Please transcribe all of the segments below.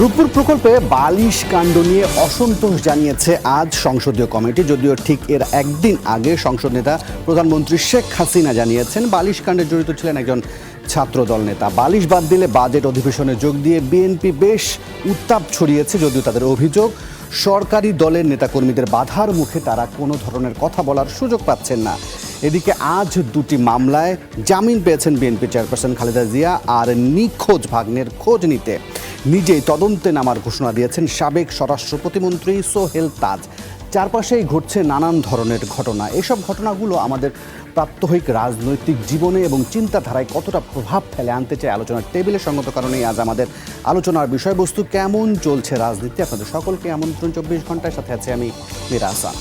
রূপপুর প্রকল্পে বালিশ কাণ্ড নিয়ে অসন্তোষ জানিয়েছে আজ সংসদীয় কমিটি। যদিও ঠিক এর একদিন আগে সংসদ নেতা প্রধানমন্ত্রী শেখ হাসিনা জানিয়েছেন বালিশ কাণ্ডে জড়িত ছিলেন একজন ছাত্রদল নেতা। বালিশ বাদ দিলে বাজেট অধিবেশনে যোগ দিয়ে বিএনপি বেশ উত্তাপ ছড়িয়েছে। যদিও তাদের অভিযোগ, সরকারি দলের নেতাকর্মীদের বাধার মুখে তারা কোনো ধরনের কথা বলার সুযোগ পাচ্ছেন না। এদিকে আজ দুটি মামলায় জামিন পেয়েছেন বিএনপি চেয়ারপারসন খালেদা জিয়া। আর নিখোঁজ ভাগ্নের খোঁজ নিতে নিজেই তদন্তে নামার ঘোষণা দিয়েছেন সাবেক স্বরাষ্ট্র প্রতিমন্ত্রী সোহেল তাজ। চারপাশেই ঘটছে নানান ধরনের ঘটনা। এসব ঘটনাগুলো আমাদের প্রাত্যহিক রাজনৈতিক জীবনে এবং চিন্তাধারায় কতটা প্রভাব ফেলে আনতে চাই আলোচনার টেবিলে। সঙ্গত কারণেই আজ আমাদের আলোচনার বিষয়বস্তু কেমন চলছে রাজনীতি। আপনাদের সকলকে আমন্ত্রণ 24 ঘন্টার সাথে আছে আমি মীরা হাসান।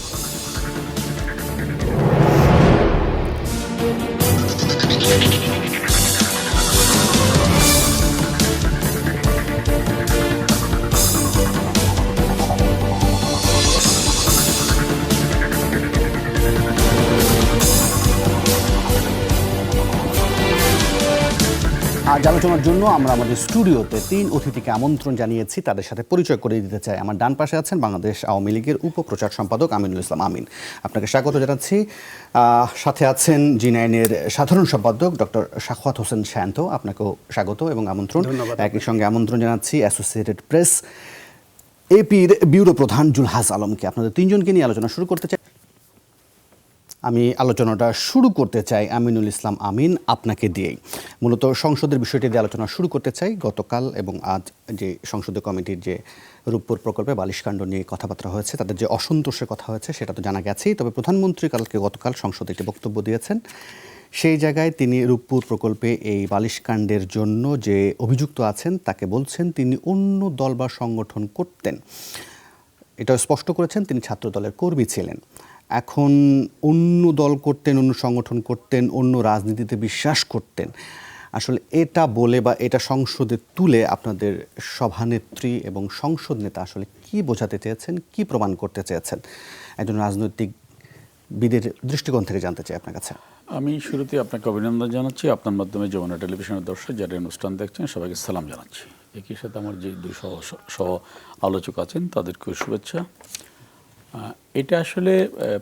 আজ আলোচনার জন্য আমরা আমাদের স্টুডিওতে 3 অতিথিকে আমন্ত্রণ জানিয়েছি। তাদের সাথে পরিচয় করে দিতে চাই। আমার ডান পাশে আছেন বাংলাদেশ আওয়ামী লীগের উপপ্রচার সম্পাদক আমিনুল ইসলাম আমিন, আপনাকে স্বাগত জানাচ্ছি। সাথে আছেন জি9-এর সাধারণ সম্পাদক ডক্টর সাখাওয়াত হোসেন শান্ত, আপনাকেও স্বাগত এবং আমন্ত্রণ। একই সঙ্গে আমন্ত্রণ জানাচ্ছি অ্যাসোসিয়েটেড প্রেস এপির ব্যুরো প্রধান জুলহাস আলমকে। আপনাদের তিনজনকে নিয়ে আলোচনা শুরু করতে চাই। আমি আলোচনাটা শুরু করতে চাই আমিনুল ইসলাম আমিন, আপনাকে দিয়েই। মূলত সংসদের বিষয়টি দিয়ে আলোচনা শুরু করতে চাই। গতকাল এবং আজ যে সংসদীয় কমিটির যে রূপপুর প্রকল্পে বালিশকাণ্ড নিয়ে কথাবার্তা হয়েছে, তাদের যে অসন্তোষের কথা হয়েছে সেটা তো জানা গেছেই। তবে প্রধানমন্ত্রী গতকাল সংসদে একটি বক্তব্য দিয়েছেন। সেই জায়গায় তিনি রূপপুর প্রকল্পে এই বালিশকাণ্ডের জন্য যে অভিযুক্ত আছেন তাকে বলছেন তিনি অন্য দল বা সংগঠন করতেন। এটা স্পষ্ট করেছেন তিনি ছাত্র দলের কর্মী ছিলেন। এখন অন্য দল করতেন, অন্য সংগঠন করতেন, অন্য রাজনীতিতে বিশ্বাস করতেন। আসলে এটা বলে বা এটা সংসদে তুলে আপনাদের সভানেত্রী এবং সংসদ নেতা আসলে কি বোঝাতে চেয়েছেন, কি প্রমাণ করতে চেয়েছেন? একজন রাজনৈতিকবিদের দৃষ্টিকোণ থেকে জানতে চাই আপনার কাছে। আমি শুরুতে আপনাকে অভিনন্দন জানাচ্ছি। আপনার মাধ্যমে যমুনা টেলিভিশনের দর্শক যারা অনুষ্ঠান দেখছেন সবাইকে সালাম জানাচ্ছি। একই সাথে আমার যে দুই সহ আলোচক আছেন তাদেরকেও শুভেচ্ছা। এটা আসলে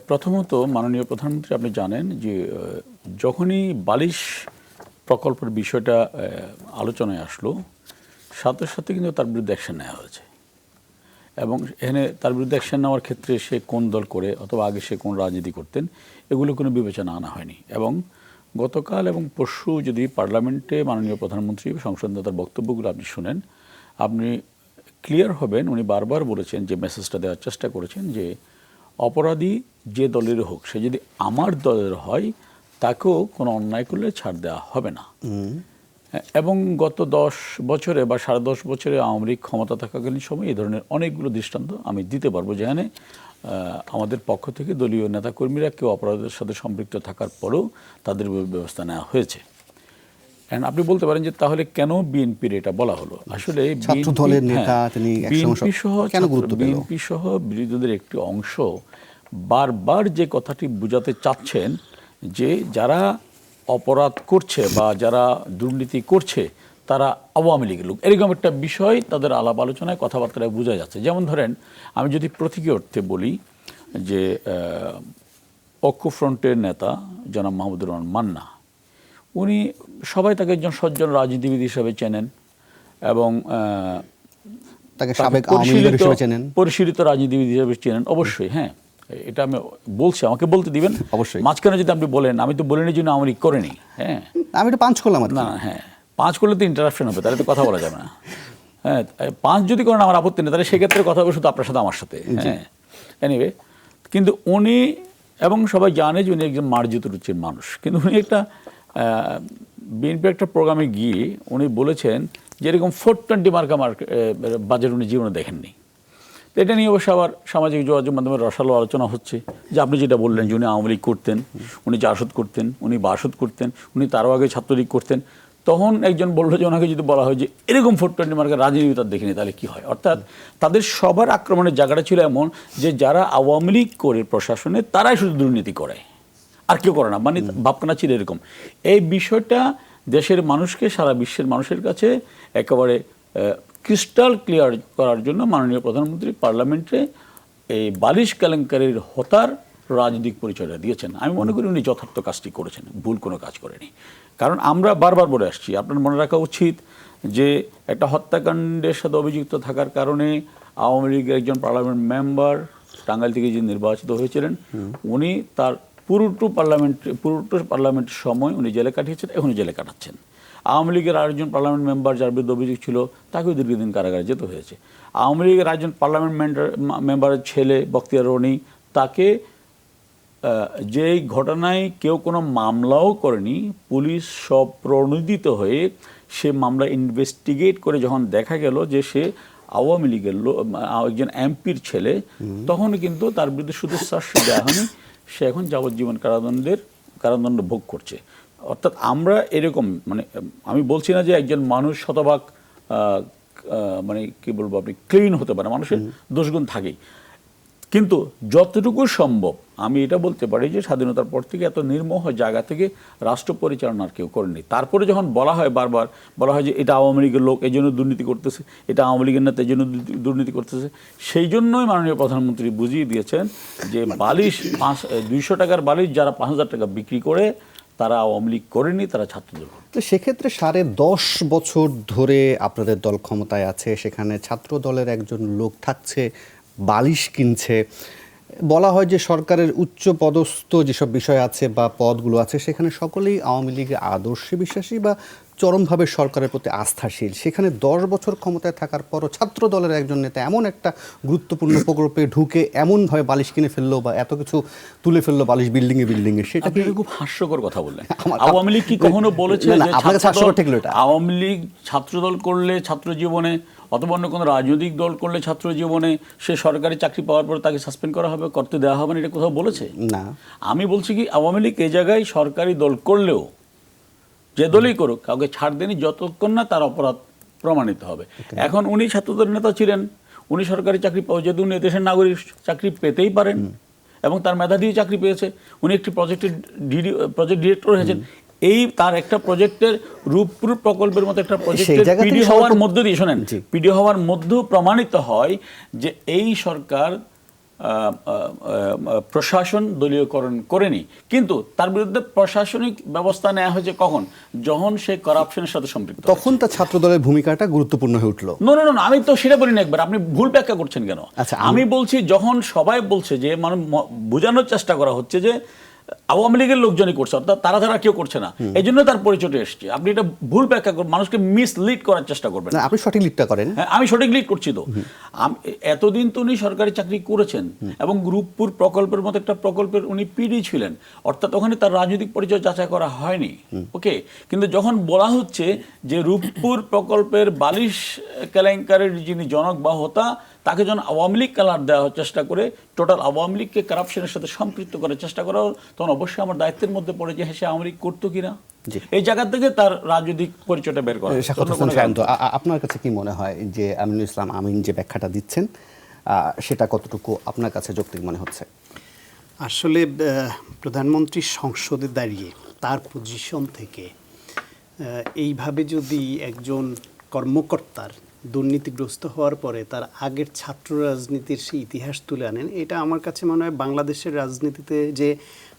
প্রথমত মাননীয় প্রধানমন্ত্রী আপনি জানেন যে যখনই বালিশ প্রকল্পের বিষয়টা আলোচনায় আসলো সাথে সাথে কিন্তু তার বিরুদ্ধে অ্যাকশন নেওয়া হয়েছে। এবং এখানে তার বিরুদ্ধে অ্যাকশন নেওয়ার ক্ষেত্রে সে কোন দল করে অথবা আগে সে কোন রাজনীতি করতেন এগুলো কোনো বিবেচনা আনা হয়নি। এবং গতকাল এবং পরশু যদি পার্লামেন্টে মাননীয় প্রধানমন্ত্রী সংসদ নেতার বক্তব্যগুলো আপনি শুনেন, আপনি ক্লিয়ার হবেন। উনি বারবার বলেছেন, যে মেসেজটা দেওয়ার চেষ্টা করেছেন যে অপরাধী যে দলের হোক, সে যদি আমার দলের হয় তাকেও কোনো অন্যায় করলে ছাড় দেওয়া হবে না। এবং গত 10 বছরে বা 10.5 বছরে আওয়ামী লীগ ক্ষমতা থাকাকালীন সময় এই ধরনের অনেকগুলো দৃষ্টান্ত আমি দিতে পারবো, যেখানে আমাদের পক্ষ থেকে দলীয় নেতাকর্মীরা কেউ অপরাধের সাথে সম্পৃক্ত থাকার পরেও তাদের ব্যবস্থা নেওয়া হয়েছে। আপনি বলতে পারেন যে তাহলে কেন বিএনপির এটা বলা হলো? আসলে বিএনপি সহ বিরোধীদের একটি অংশ বারবার যে কথাটি বোঝাতে চাচ্ছেন যে যারা অপরাধ করছে বা যারা দুর্নীতি করছে তারা আওয়ামী লীগের লোক, এরকম একটা বিষয় তাদের আলাপ আলোচনায় কথাবার্তায় বোঝা যাচ্ছে। যেমন ধরেন, আমি যদি প্রতীকী অর্থে বলি যে ঐক্যফ্রন্টের নেতা জনাব মাহমুদুর রহমান মান্না, উনি সবাই তাকে একজন সজ্জন রাজনীতিবিদ হিসেবে চেনেন এবং পরিশীলিত রাজনীতিবিদ হিসেবে চেনেন। অবশ্যই, হ্যাঁ, এটা আমি বলছি, আমাকে বলতে দিবেন। অবশ্যই। মাঝখানে যদি আপনি বলেন, আমি তো বলিনি জন্য আওয়ামী লীগ করেনি, হ্যাঁ, আমি তো পাঁচ করলাম না, হ্যাঁ, 5 করলে তো ইন্টারাপশন হবে, তাহলে তো কথা বলা যাবে না। হ্যাঁ, 5 যদি করেন আমার আপত্তি নেই, তাহলে সেক্ষেত্রে কথা হবে শুধু আপনার সাথে আমার সাথে। হ্যাঁ, এনিওয়ে, কিন্তু উনি এবং সবাই জানে যে উনি একজন মার্জিত রুচির মানুষ। কিন্তু উনি একটা বিএনপি একটা প্রোগ্রামে গিয়ে উনি বলেছেন যে এরকম 420 মার্কা বাজেট উনি জীবনে দেখেননি। তো এটা নিয়ে অবশ্য আবার সামাজিক যোগাযোগ মাধ্যমে রসালো আলোচনা হচ্ছে যে আপনি যেটা বললেন যে উনি আওয়ামী লীগ করতেন, উনি জাসদ করতেন, উনি বাসদ করতেন, উনি তারও আগে ছাত্রলীগ করতেন। তখন একজন বললো যে ওনাকে যদি বলা হয় যে এরকম 420 মার্কা রাজনীতি তার দেখিনি, তাহলে কী হয়? অর্থাৎ তাদের সবার আক্রমণের জায়গাটা ছিল এমন যে যারা আওয়ামী লীগ করে প্রশাসনে তারাই শুধু দুর্নীতি করে, আর কেউ করে না, মানে ভাবনা ছিল এরকম। এই বিষয়টা দেশের মানুষকে, সারা বিশ্বের মানুষের কাছে একেবারে ক্রিস্টাল ক্লিয়ার করার জন্য মাননীয় প্রধানমন্ত্রী পার্লামেন্টে এই বালিশ কেলেঙ্কারির হতার রাজনৈতিক পরিচয়টা দিয়েছেন। আমি মনে করি উনি যথার্থ কাজটি করেছেন, ভুল কোনো কাজ করেনি। কারণ আমরা বারবার বলে আসছি, আপনার মনে রাখা উচিত যে একটা হত্যাকাণ্ডের সাথে অভিযুক্ত থাকার কারণে আওয়ামী লীগের একজন পার্লামেন্ট মেম্বার টাঙ্গাইল থেকে যে নির্বাচিত হয়েছিলেন, উনি তার পুরোটো পার্লামেন্টের সময় উনি জেলে কাটিয়েছেন, এখনই জেলে কাটাচ্ছেন। আওয়ামী লীগের আরেকজন পার্লামেন্ট মেম্বার যার বিরুদ্ধে অভিযোগ ছিল, তাকেও দীর্ঘদিন কারাগারে যেতে হয়েছে। আওয়ামী লীগের একজন পার্লামেন্ট মেম্বারের ছেলে বখতিয়ার রনি, তাকে যেই ঘটনায় কেউ কোনো মামলাও করেনি, পুলিশ সব প্রণোদিত হয়ে সে মামলা ইনভেস্টিগেট করে যখন দেখা গেল যে সে আওয়ামী লীগের একজন এমপির ছেলে, তখন কিন্তু তার বিরুদ্ধে শুধু শাস্তি দেওয়া হয়নি, সে এখন যাবজ্জীবন কারাদণ্ড ভোগ করছে। অর্থাৎ আমরা এরকম, মানে আমি বলছি না যে একজন মানুষ শতভাগ মানে কি বলবো, আপনি ক্লিন হতে পারে, মানুষের দোষগুণ থাকেই, কিন্তু যতটুকু সম্ভব আমি এটা বলতে পারি যে স্বাধীনতার পর থেকে এত নির্মোহ জায়গা থেকে রাষ্ট্র পরিচালনার কেউ করেনি। তারপরে যখন বলা হয়, বারবার বলা হয় যে এটা আওয়ামী লীগের লোক এই জন্য দুর্নীতি করতেছে, এটা আওয়ামী লীগের নেতা এই জন্য দুর্নীতি করতেছে, সেই জন্যই মাননীয় প্রধানমন্ত্রী বুঝিয়ে দিয়েছেন যে বালিশ 200 টাকার বালিশ যারা 5,000 টাকা বিক্রি করে তারা আওয়ামী লীগ করেনি, তারা ছাত্রদল। তো সেক্ষেত্রে 10.5 বছর ধরে আপনাদের দল ক্ষমতায় আছে, সেখানে ছাত্র দলের একজন লোক থাকছে, বালিশ কিনছে, বলা হয় যে সরকারের উচ্চ পদস্থ যেসব বিষয় আছে বা পদগুলো আছে সেখানে সকলেই আওয়ামী লীগের আদর্শে বিশ্বাসী বা চরমভাবে সরকারের প্রতি আস্থাশীল। সেখানে 10 বছর ক্ষমতায় থাকার পরও ছাত্র দলের একজন নেতা এমন একটা গুরুত্বপূর্ণ প্রকল্পে ঢুকে এমনভাবে বালিশ কিনে ফেললো বা এত কিছু তুলে ফেললো বালিশ বিল্ডিংয়ে, সেটা কি খুব হাস্যকর কথা বললেন? আওয়ামী লীগ কি কখনো বলেছে আওয়ামী লীগ ছাত্রদল করলে ছাত্র জীবনে অথবা অন্য কোনো রাজনৈতিক দল করলে ছাত্র জীবনে সে সরকারি চাকরি পাওয়ার পর তাকে সাসপেন্ড করা হবে, করতে দেওয়া হবে না, এটা কোথাও বলেছে? না। আমি বলছি কি, আওয়ামী লীগ এই জায়গায় সরকারি দল করলেও, যে দলই করুক, কাউকে ছাড় দেনি যতক্ষণ না তার অপরাধ প্রমাণিত হবে। এখন উনি ছাত্রদলের নেতা ছিলেন, উনি সরকারি চাকরি পাওয়া, যেহেতু উনি দেশের নাগরিক, চাকরি পেতেই পারেন এবং তার মেধা দিয়ে চাকরি পেয়েছে। উনি একটি প্রজেক্ট ডিরেক্টর হয়েছেন, এই তার একটা প্রজেক্টের রূপপুর প্রকল্পের মতো একটা প্রজেক্টের পিডি হওয়ার মধ্য দিয়ে, শোনেন, পিডি হওয়ার মধ্যেও প্রমাণিত হয় যে এই সরকার প্রশাসন দলীয়করণ করেনি, কিন্তু তার বিরুদ্ধে প্রশাসনিক ব্যবস্থা নেওয়া হয়েছে কখন? যখন সে করাপশনের সাথে সম্পৃক্ত, তখন তার ছাত্র দলের ভূমিকাটা গুরুত্বপূর্ণ হয়ে উঠলো। না, আমি তো সেটা বলি না, একবার আপনি ভুল ব্যাখ্যা করছেন কেন? আচ্ছা, আমি বলছি যখন সবাই বলছে যে মানে বোঝানোর চেষ্টা করা হচ্ছে যে আওয়ামী লীগের লোকজনই করছে, অর্থাৎ তারা কেউ করছে না, এই জন্য তার পরিচয়টা এসছে। আপনি এটা ভুল ব্যাখ্যা করবেন, মানুষকে মিসলিড করার চেষ্টা করবেন। আপনি সঠিক লিডটা করেন। হ্যাঁ, আমি সঠিক লিড করছি তো। এতদিন তো উনি সরকারি চাকরি করেছেন এবং রূপপুর প্রকল্পের মতো একটা প্রকল্পের উনি পিডি ছিলেন, অর্থাৎ ওখানে তার রাজনৈতিক পরিচয় যাচাই করা হয়নি। ওকে, কিন্তু যখন বলা হচ্ছে যে রূপপুর প্রকল্পের বালিশ কেলেঙ্কারির যিনি জনক বা হোতা, তাকে যখন আওয়ামী লীগ কালার দেওয়ার চেষ্টা করে, টোটাল আওয়ামী লীগকে কারাপশনের সাথে সম্পৃক্ত করার চেষ্টা করা, তখন অবশ্যই আমার দায়িত্বের মধ্যে পড়ে যে সে আওয়ামী লীগ করতো কিনা, এই জায়গা থেকে তার রাজনৈতিক পরিচয়টা বের করা। আপনার কাছে কি মনে হয় যে আমিনুল ইসলাম আমিন যে ব্যাখ্যাটা দিচ্ছেন সেটা কতটুকু আপনার কাছে যৌক্তিক মনে হচ্ছে? আসলে প্রধানমন্ত্রী সংসদে দাঁড়িয়ে তার পজিশন থেকে এইভাবে যদি একজন কর্মকর্তার দুর্নীতিগ্রস্ত হওয়ার পরে তার আগের ছাত্র রাজনীতির সেই ইতিহাস তুলে আনেন, এটা আমার কাছে মনে হয় বাংলাদেশের রাজনীতিতে যে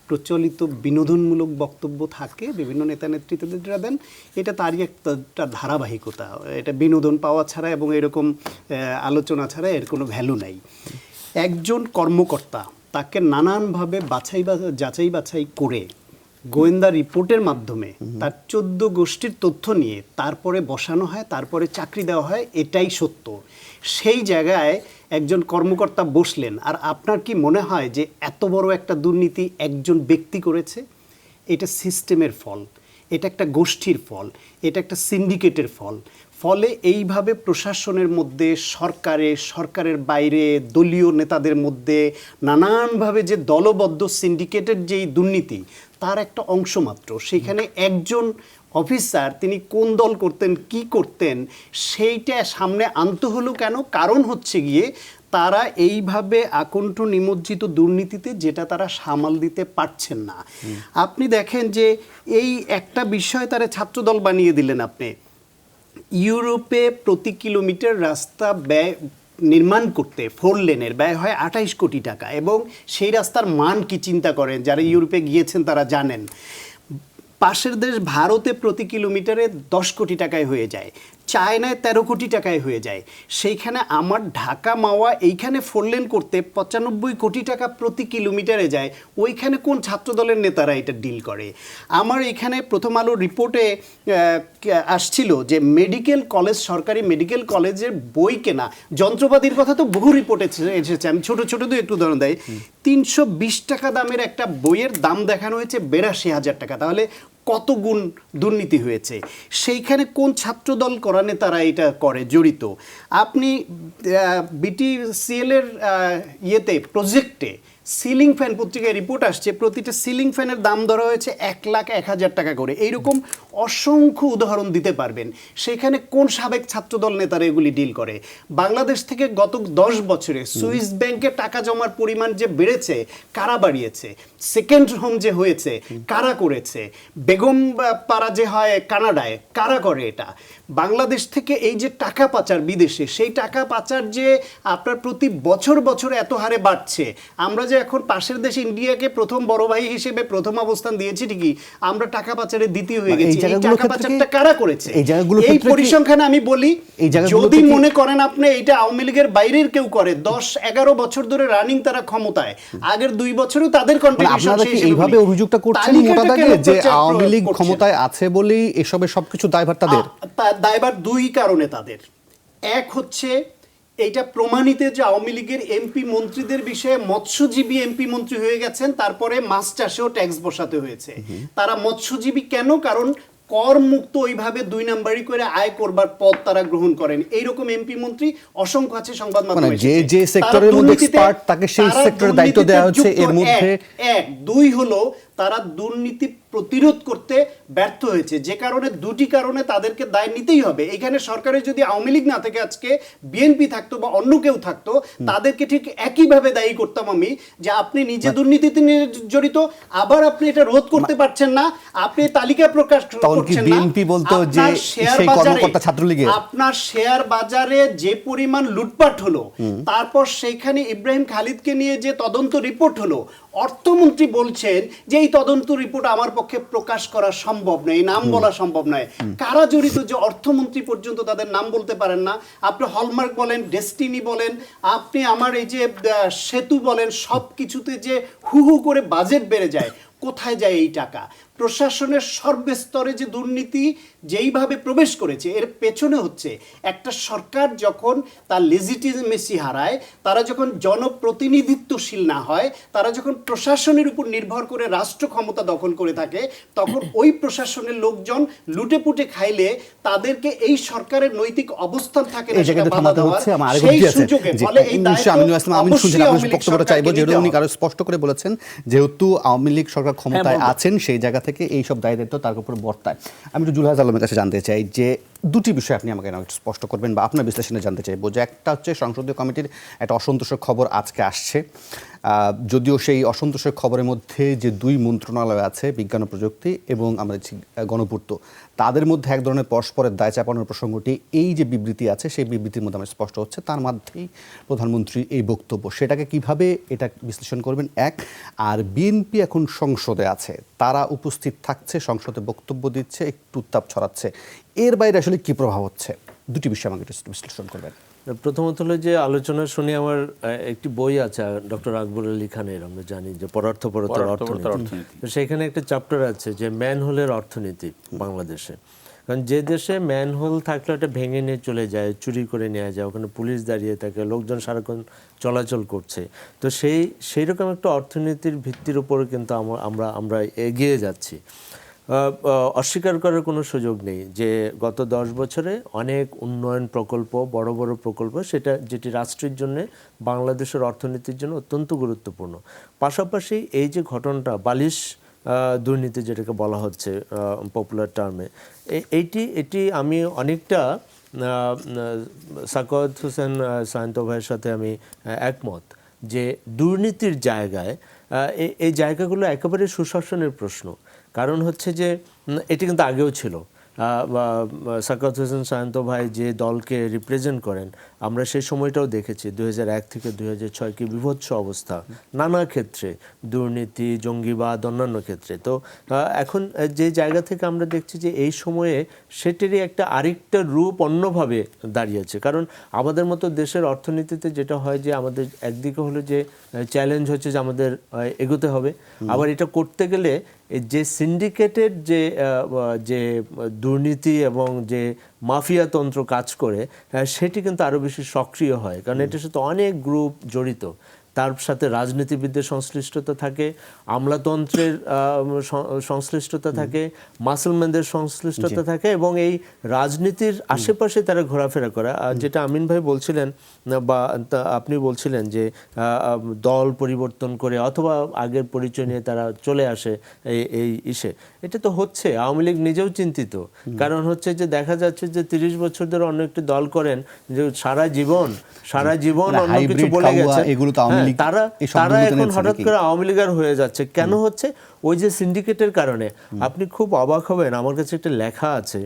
প্রচলিত বিনোদনমূলক বক্তব্য থাকে বিভিন্ন নেতা নেতৃত্বরা দেন, এটা তারই একটা ধারাবাহিকতা। এটা বিনোদন পাওয়া ছাড়া এবং এরকম আলোচনা ছাড়া এর কোনো ভ্যালু নাই। একজন কর্মকর্তা তাকে নানানভাবে যাচাই বাছাই করে গোয়েন্দা রিপোর্টের মাধ্যমে তার 14 গোষ্ঠীর তথ্য নিয়ে তারপরে বসানো হয়, তারপরে চাকরি দেওয়া হয়, এটাই সত্য। সেই জায়গায় একজন কর্মকর্তা বসলেন, আর আপনার কি মনে হয় যে এত বড় একটা দুর্নীতি একজন ব্যক্তি করেছে? এটা সিস্টেমের ফল, এটা একটা গোষ্ঠীর ফল, এটা একটা সিন্ডিকেটের ফল। ফলে এইভাবে প্রশাসনের মধ্যে, সরকারের বাইরে, দলীয় নেতাদের মধ্যে নানানভাবে যে দলবদ্ধ সিন্ডিকেটের যেই দুর্নীতি, তার একটা অংশ মাত্র। সেখানে একজন অফিসার তিনি কোন দল করতেন, কি করতেন, সেইটা সামনে আনতে হলো কেন? কারণ হচ্ছে গিয়ে তারা এইভাবে আকণ্ঠ নিমজ্জিত দুর্নীতিতে যেটা তারা সামাল দিতে পারছেন না। আপনি দেখেন যে এই একটা বিষয় তারা ছাত্রদল বানিয়ে দিলেন আপনি, ইউরোপে প্রতি কিলোমিটার রাস্তা ব্যয় নির্মাণ করতে 4 লেনের ব্যয় হয় 28 কোটি টাকা, এবং সেই রাস্তার মান কি চিন্তা করেন, যারা ইউরোপে গিয়েছেন তারা জানেন। পাশের দেশ ভারতে প্রতি কিলোমিটারে 10 কোটি টাকায় হয়ে যায়, চায়নায় 13 কোটি টাকায় হয়ে যায়। সেইখানে আমার ঢাকা মাওয়া এইখানে 4 লেন করতে 95 কোটি টাকা প্রতি কিলোমিটারে যায়। ওইখানে কোন ছাত্রদলের নেতারা এটা ডিল করে? আমার এখানে প্রথম আলো রিপোর্টে আসছিল যে মেডিকেল কলেজ, সরকারি মেডিকেল কলেজের বই কেনা, যন্ত্রপাতির কথা তো বহু রিপোর্টে এসেছে, আমি ছোট ছোট তো একটু উদাহরণ দেয়। 320 টাকা দামের একটা বইয়ের দাম দেখানো হয়েছে 82,000 টাকা। তাহলে কত গুণ দুর্নীতি হয়েছে? সেইখানে কোন ছাত্রদল করা নেতারা এটা করে জড়িত? আপনি বিটিসিএল এর ইয়েতে প্রজেক্টে সিলিং ফ্যান, পত্রিকায় রিপোর্ট আসছে, প্রতিটা সিলিং ফ্যানের দাম ধরা হয়েছে 1,01,000 টাকা করে। এইরকম অসংখ্য উদাহরণ দিতে পারবেন। সেখানে কোন সাবেক ছাত্রদল নেতারা এগুলি ডিল করে? বাংলাদেশ থেকে গত 10 বছরে সুইস ব্যাংকে টাকা জমার পরিমাণ যে বেড়েছে, কারা বাড়িয়েছে? সেকেন্ড হোম যে হয়েছে, কারা করেছে? বেগম পাড়া যে হয় কানাডায়, কারা করে এটা? বাংলাদেশ থেকে এই যে টাকা পাচার বিদেশে, সেই টাকা পাচার যে আপনার প্রতি বছর বছর এত হারে বাড়ছে। আমরা যে এখন পাশের দেশ ইন্ডিয়াকে প্রথম বড় ভাই হিসেবে প্রথম অবস্থান দিয়েছি ঠিকই, আমরা টাকা পাচারে দ্বিতীয় হয়ে গেছি। এই টাকা পাচারটা কারা করেছে? এই পরিসংখ্যানে আমি বলি, যদি মনে করেন আপনি এটা আওয়ামী লীগের বাইরের কেউ করে, 10-11 বছর ধরে রানিং তারা ক্ষমতায়, আগের 2 বছরও তাদের কন্ট্রিবিউশন। এইভাবে অভিযোগটা করছেন মোটা দাগে যে আওয়ামী লীগ ক্ষমতায় আছে বলেই এসবের সবকিছু দায়ভার তাদের? দায়ভার 2 কারণে তাদের। এক হচ্ছে এইটা প্রমাণিত যে আওয়ামী লীগের এমপি মন্ত্রীদের বিষয়ে মৎস্যজীবী এমপি মন্ত্রী হয়ে গেছেন, তারপরে মাছ চাষেও ট্যাক্স বসাতে হয়েছে। তারা মৎস্যজীবী কেন? কারণ কর মুক্ত ওইভাবে 2 নাম্বারই করে আয় করবার পথ তারা গ্রহণ করেন। এইরকম এমপি মন্ত্রী অসংখ্য আছে, সংবাদ মাধ্যমে যে সেক্টরের মধ্যে এক্সপার্ট তাকে সেই সেক্টরের দায়িত্ব দেওয়া হচ্ছে। এর মধ্যে 2 হলো তারা দুর্নীতি প্রতিরোধ করতে ব্যর্থ হয়েছে, যে কারণে 2টি কারণে তাদেরকে দায় নিতেই হবে। এখানে সরকারের যদি আওয়ামী লীগ না থেকে আজকে বিএনপি থাকতো বা অন্য কেউ থাকতো, তাদেরকে ঠিক একইভাবে দায়ী করতাম আমি, যে আপনি নিজে দুর্নীতিতে জড়িত, আবার আপনি এটা রোধ করতে পারছেন না, আপনি তালিকা প্রকাশ করছেন না। বিএনপি বলতো যে সেই কর্মকর্তা ছাত্রলীগের। আপনার শেয়ার বাজারে যে পরিমাণ লুটপাট হলো, তারপর সেইখানে ইব্রাহিম খালিদকে নিয়ে যে তদন্ত রিপোর্ট হলো, অর্থমন্ত্রী বলছেন যে এই তদন্ত রিপোর্ট আমার পক্ষে প্রকাশ করা সম্ভব নয়, নাম বলা সম্ভব নয়। কারা জড়িত যে অর্থমন্ত্রী পর্যন্ত তাদের নাম বলতে পারেন না? আপনি হলমার্ক বলেন, ডেস্টিনি বলেন, আপনি আমার এই যে সেতু বলেন, সব কিছুতে যে হু হু করে বাজেট বেড়ে যায়। কোথায় যায় এই টাকা? প্রশাসনের সর্বস্তরে যে দুর্নীতি যেইভাবে প্রবেশ করেছে, এর পেছনে হচ্ছে একটা সরকার যখন তার লেজিটিমেসি হারায়, তারা যখন জনপ্রতিনিধিত্বশীল না হয়, তারা যখন প্রশাসনের উপর নির্ভর করে রাষ্ট্র ক্ষমতা দখল করে থাকে, তখন ওই প্রশাসনের লোকজন লুটে পুটে খাইলে তাদেরকে এই সরকারের নৈতিক অবস্থান থাকে না, সেটা বাধা দেওয়ার। সেই সুযোগে ফলে এই বক্তব্যটা চাইবো, যেহেতু উনি কারো স্পষ্ট করে বলেছেন যেহেতু আওয়ামী লীগ সরকার ক্ষমতায় আছেন, সেই জায়গা থেকে এই সব দায় দায়িত্ব তার উপর বর্তায়। আমি একটু জুলহাস আলমের কাছে জানতে চাই যে 2টি বিষয় আপনি আমাকে একটু স্পষ্ট করবেন বা আপনার বিশ্লেষণে জানতে চাইবো। যে একটা হচ্ছে সংসদীয় কমিটির একটা অসন্তোষের খবর আজকে আসছে, যদিও সেই অসন্তোষের খবরের মধ্যে যে 2 মন্ত্রণালয় আছে, বিজ্ঞান ও প্রযুক্তি এবং আমাদের গণপূর্ত, তাদের মধ্যে এক ধরনের পরস্পরের দায় চাপানোর প্রসঙ্গটি, এই যে বিবৃতি আছে সেই বিবৃতির মধ্যে আমার স্পষ্ট হচ্ছে, তার মধ্যেই প্রধানমন্ত্রী এই বক্তব্য। সেটাকে কিভাবে এটা বিশ্লেষণ করবেন? এক, আর বিএনপি এখন সংসদে আছে, তারা উপস্থিত থাকছে, সংসদে বক্তব্য দিচ্ছে, একটু উত্তাপ ছড়াচ্ছে, এর বাইরে আসলে কি প্রভাব হচ্ছে? 2টি বিষয় আমাকে একটু বিশ্লেষণ করবেন। প্রথমত হলো যে আলোচনা শুনে আমার একটি বই আছে ডক্টর আকবর আলী খানের, আমরা জানি যে পরার্থপরতার অর্থনীতি, তো সেখানে একটা চ্যাপ্টার আছে যে ম্যানহোলের অর্থনীতি বাংলাদেশে। কারণ যে দেশে ম্যানহোল থাকলে ওটা ভেঙে নিয়ে চলে যায়, চুরি করে নেওয়া যায়, ওখানে পুলিশ দাঁড়িয়ে থাকে, লোকজন সারাক্ষণ চলাচল করছে, তো সেই রকম একটা অর্থনীতির ভিত্তির উপর কিন্তু আমরা এগিয়ে যাচ্ছি। অস্বীকার করার কোনো সুযোগ নেই যে গত 10 বছরে অনেক উন্নয়ন প্রকল্প, বড় বড় প্রকল্প, যেটি রাষ্ট্রের জন্য, বাংলাদেশের অর্থনীতির জন্য অত্যন্ত গুরুত্বপূর্ণ। পাশাপাশি এই যে ঘটনাটা, বালিশ দুর্নীতি যেটাকে বলা হচ্ছে পপুলার টার্মে, এটি আমি অনেকটা সাকাওয়াত হোসেন সায়ন্ত ভাইয়ের সাথে আমি একমত যে দুর্নীতির জায়গায় এই জায়গাগুলো একেবারে সুশাসনের প্রশ্ন। কারণ হচ্ছে যে এটি কিন্তু আগেও ছিল, সাকাত হোসেন সায়ন্ত ভাই যে দলকে রিপ্রেজেন্ট করেন, আমরা সেই সময়টাও দেখেছি 2001 থেকে 2006 কি বিভৎস অবস্থা নানা ক্ষেত্রে, দুর্নীতি, জঙ্গিবাদ, অন্যান্য ক্ষেত্রে। তো এখন যে জায়গা থেকে আমরা দেখছি যে এই সময়ে সেটারই একটা আরেকটা রূপ অন্যভাবে দাঁড়িয়েছে। কারণ আমাদের মতো দেশের অর্থনীতিতে যেটা হয় যে আমাদের একদিকে হলো যে চ্যালেঞ্জ হচ্ছে যে আমাদের এগোতে হবে, আবার এটা করতে গেলে যে সিন্ডিকেটেড যে দুর্নীতি এবং যে মাফিয়াতন্ত্র কাজ করে সেটি কিন্তু আরও বেশি সক্রিয় হয়, কারণ এটার সাথে অনেক গ্রুপ জড়িত। তার সাথে রাজনীতিবিদদের সংশ্লিষ্টতা থাকে, আমলাতন্ত্রের সংশ্লিষ্টতা থাকে, মাসলম্যানদের সংশ্লিষ্টতা থাকে, এবং এই রাজনীতির আশেপাশে তারা ঘোরাফেরা করে। যেটা আমিন ভাই বলছিলেন বা আপনি বলছিলেন যে দল পরিবর্তন করে অথবা আগের পরিচয় নিয়ে তারা চলে আসে এই ইসে, এটা তো হচ্ছে। আওয়ামী লীগ নিজেও চিন্তিত, কারণ হচ্ছে যে দেখা যাচ্ছে যে 30 বছর ধরে অন্য একটি দল করেন, যে সারা জীবন অন্য কিছু বলে গেছে, তারা এখন হঠাৎ করে আওয়ামী লীগার হয়ে যাচ্ছে। কেন হচ্ছে? ওই যে সিন্ডিকেটের কারণে। আপনি খুব অবাক হবেন, আমার কাছে একটা লেখা আছে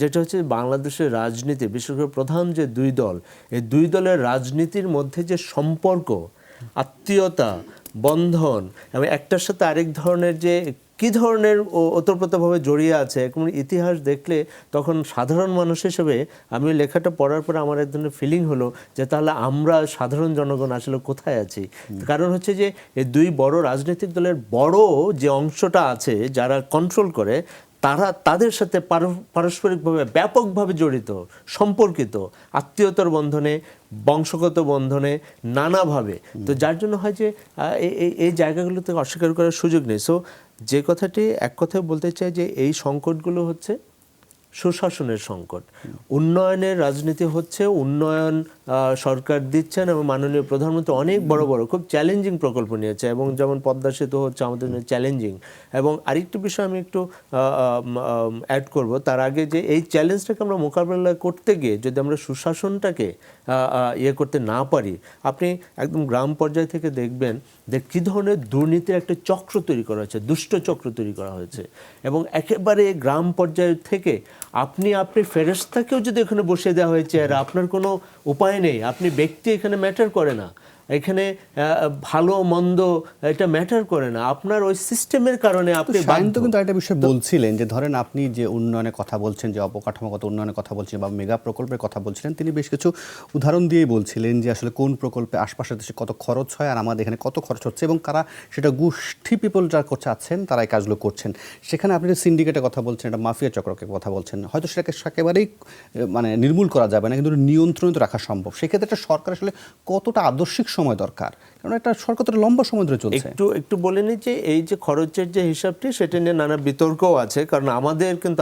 যেটা হচ্ছে বাংলাদেশের রাজনীতি, বিশেষ করে প্রধান যে দুই দল, এই দুই দলের রাজনীতির মধ্যে যে সম্পর্ক, আত্মীয়তা, বন্ধন এবং একটার সাথে আরেক ধরনের যে কী ধরনের ওতপ্রোতভাবে জড়িয়ে আছে, এখন ইতিহাস দেখলে তখন সাধারণ মানুষ হিসেবে আমি ওই লেখাটা পড়ার পরে আমার এক ধরনের ফিলিং হলো যে তাহলে আমরা সাধারণ জনগণ আসলে কোথায় আছি। কারণ হচ্ছে যে এই দুই বড় রাজনৈতিক দলের বড় যে অংশটা আছে যারা কন্ট্রোল করে, তাদের সাথে পারস্পরিকভাবে ব্যাপকভাবে জড়িত, সম্পর্কিত, আত্মীয়তার বন্ধনে, বংশগত বন্ধনে, নানাভাবে। তো যার জন্য হয় যে এই জায়গাগুলোতে অস্বীকার করার সুযোগ নেই। সো যে কথাটি এক কথায় বলতে চাই যে এই সংকটগুলো হচ্ছে সুশাসনের সংকট। উন্নয়নের রাজনীতি হচ্ছে, উন্নয়ন সরকার দিচ্ছেন এবং মাননীয় প্রধানমন্ত্রী অনেক বড় বড় খুব চ্যালেঞ্জিং প্রকল্প নিয়েছে, এবং যেমন পদ্মা সেতু হচ্ছে আমাদের জন্য চ্যালেঞ্জিং। এবং আরেকটি বিষয় আমি একটু অ্যাড করব তার আগে, যে এই চ্যালেঞ্জটাকে আমরা মোকাবেলা করতে গিয়ে যদি আমরা সুশাসনটাকে করতে না পারি, আপনি একদম গ্রাম পর্যায় থেকে দেখবেন যে কী ধরনের দুর্নীতির একটা চক্র তৈরি করা হয়েছে, দুষ্ট চক্র তৈরি করা হয়েছে। এবং একেবারে গ্রাম পর্যায় থেকে আপনি ফেরেশতাকেও যদি এখানে বসিয়ে দেওয়া হয়েছে, আর আপনার কোনো উপায় নেই, আপনি ব্যক্তি এখানে ম্যাটার করে না, এখানে ভালো মন্দ এটা ম্যাটার করে না, আপনার ওই সিস্টেমের কারণে আপনি বাধ্য। কিন্তু একটা বিষয় বলছিলেন যে ধরেন আপনি যে উন্নয়নের কথা বলছেন, যে অবকাঠামোগত উন্নয়নের কথা বলছেন বা মেগা প্রকল্পের কথা বলছিলেন, তিনি বেশ কিছু উদাহরণ দিয়েই বলছিলেন যে আসলে কোন প্রকল্পে আশপাশের দেশে কত খরচ হয় আর আমাদের এখানে কত খরচ হচ্ছে, এবং কারা সেটা গোষ্ঠী পিপল যারা আছেন তারা এই কাজগুলো করছেন। সেখানে আপনি সিন্ডিকেটের কথা বলছেন, একটা মাফিয়া চক্রকে কথা বলছেন, হয়তো সেটাকে একেবারেই মানে নির্মূল করা যাবে না, কিন্তু নিয়ন্ত্রণিত রাখা সম্ভব। সেক্ষেত্রে একটা সরকার আসলে কতটা আদর্শিক সময় দরকার, কারণ একটা সরকার তো লম্বা সময় ধরে চলছে। একটু বলে নিই যে এই যে খরচের যে হিসাবটি, সেটা নিয়ে নানা বিতর্কও আছে, কারণ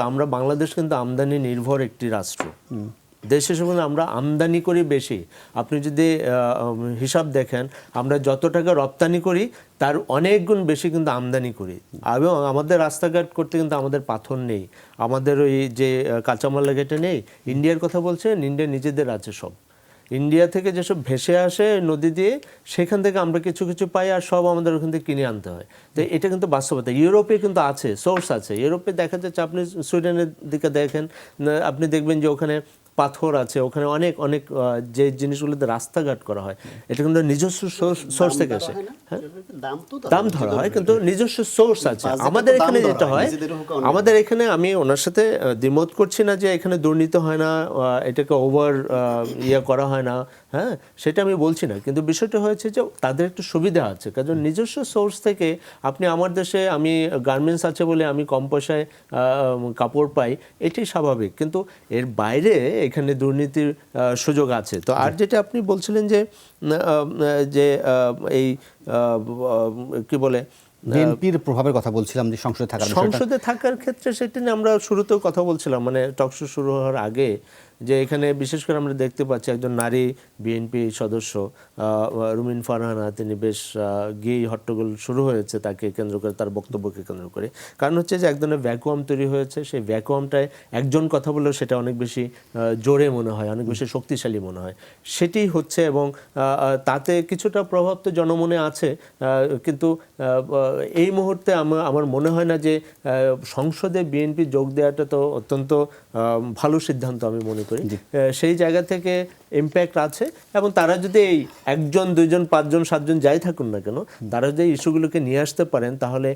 আমরা বাংলাদেশ কিন্তু আমদানি নির্ভর একটি রাষ্ট্র। দেশে সঙ্গে আমরা আমদানি করি বেশি। আপনি যদি হিসাব দেখেন, আমরা যত টাকা রপ্তানি করি তার অনেক গুণ বেশি কিন্তু আমদানি করি। এবং আমাদের রাস্তাঘাট করতে কিন্তু আমাদের পাথর নেই, আমাদের ওই যে কাঁচামাল লাগাটা নেই। ইন্ডিয়ার কথা বলছেন, ইন্ডিয়া নিজেদের আছে সব। ইন্ডিয়া থেকে যেসব ভেসে আসে নদী দিয়ে, সেখান থেকে আমরা কিছু কিছু পাই, আর সব আমাদের ওখান থেকে কিনে আনতে হয়। তো এটা কিন্তু বাস্তবতা। ইউরোপে কিন্তু আছে, সোর্স আছে। ইউরোপে দেখা যাচ্ছে, আপনি সুইডেনের দিকে দেখেন, আপনি দেখবেন যে ওখানে পাথর আছে, ওখানে অনেক অনেক যে জিনিসগুলোতে রাস্তাঘাট করা হয়, এটা কিন্তু নিজস্ব সোর্স থেকে আসে। হ্যাঁ, দাম ধরা হয়, কিন্তু নিজস্ব সোর্স আছে। আমাদের এখানে যেটা হয়, আমাদের এখানে, আমি ওনার সাথে দ্বিমত করছি না যে এখানে দুর্নীতি হয় না, এটাকে ওভার করা হয় না, হ্যাঁ, সেটা আমি বলছি না। কিন্তু বিষয়টা হয়েছে যে তাদের একটু সুবিধা আছে, কারণ নিজস্ব সোর্স থেকে আপনি, আমার দেশে আমি গার্মেন্টস আছে বলে আমি কম পয়সায় কাপড় পাই, এটি স্বাভাবিক, কিন্তু এর বাইরে এখানে দুর্নীতির সুযোগ আছে। তো আর যেটা আপনি বলছিলেন যে এই কি বলে বিএনপির প্রভাবের কথা বলছিলাম, যে সংসদে থাকার ক্ষেত্রে, সেটা নিয়ে আমরা শুরুতেও কথা বলছিলাম, মানে টকশো শুরু হওয়ার আগে, যে এখানে বিশেষ করে আমরা দেখতে পাচ্ছি একজন নারী বিএনপি সদস্য রুমিন ফারহানা, তিনি বেশ গিয়েই হট্টগোল শুরু হয়েছে তাকে কেন্দ্র করে, তার বক্তব্যকে কেন্দ্র করে। কারণ হচ্ছে যে এক ধরনের ভ্যাকুয়াম তৈরি হয়েছে, সেই ভ্যাকুয়ামটায় একজন কথা বললেও সেটা অনেক বেশি জোরে মনে হয়, অনেক বেশি শক্তিশালী মনে হয়, সেটি হচ্ছে। এবং তাতে কিছুটা প্রভাব তো জনমনে আছে, কিন্তু এই মুহূর্তে আমার মনে হয় না যে সংসদে বিএনপি যোগ দেওয়াটা তো অত্যন্ত ভালো সিদ্ধান্ত আমি মনে করি। সেই জায়গা থেকে ইম্প্যাক্ট আছে, এবং তারা যদি এই 1 জন 2 জন 5 জন 7 জন যাই থাকুন না কেন, তারা যদি ইস্যুগুলোকে নিয়ে আসতে পারেন তাহলে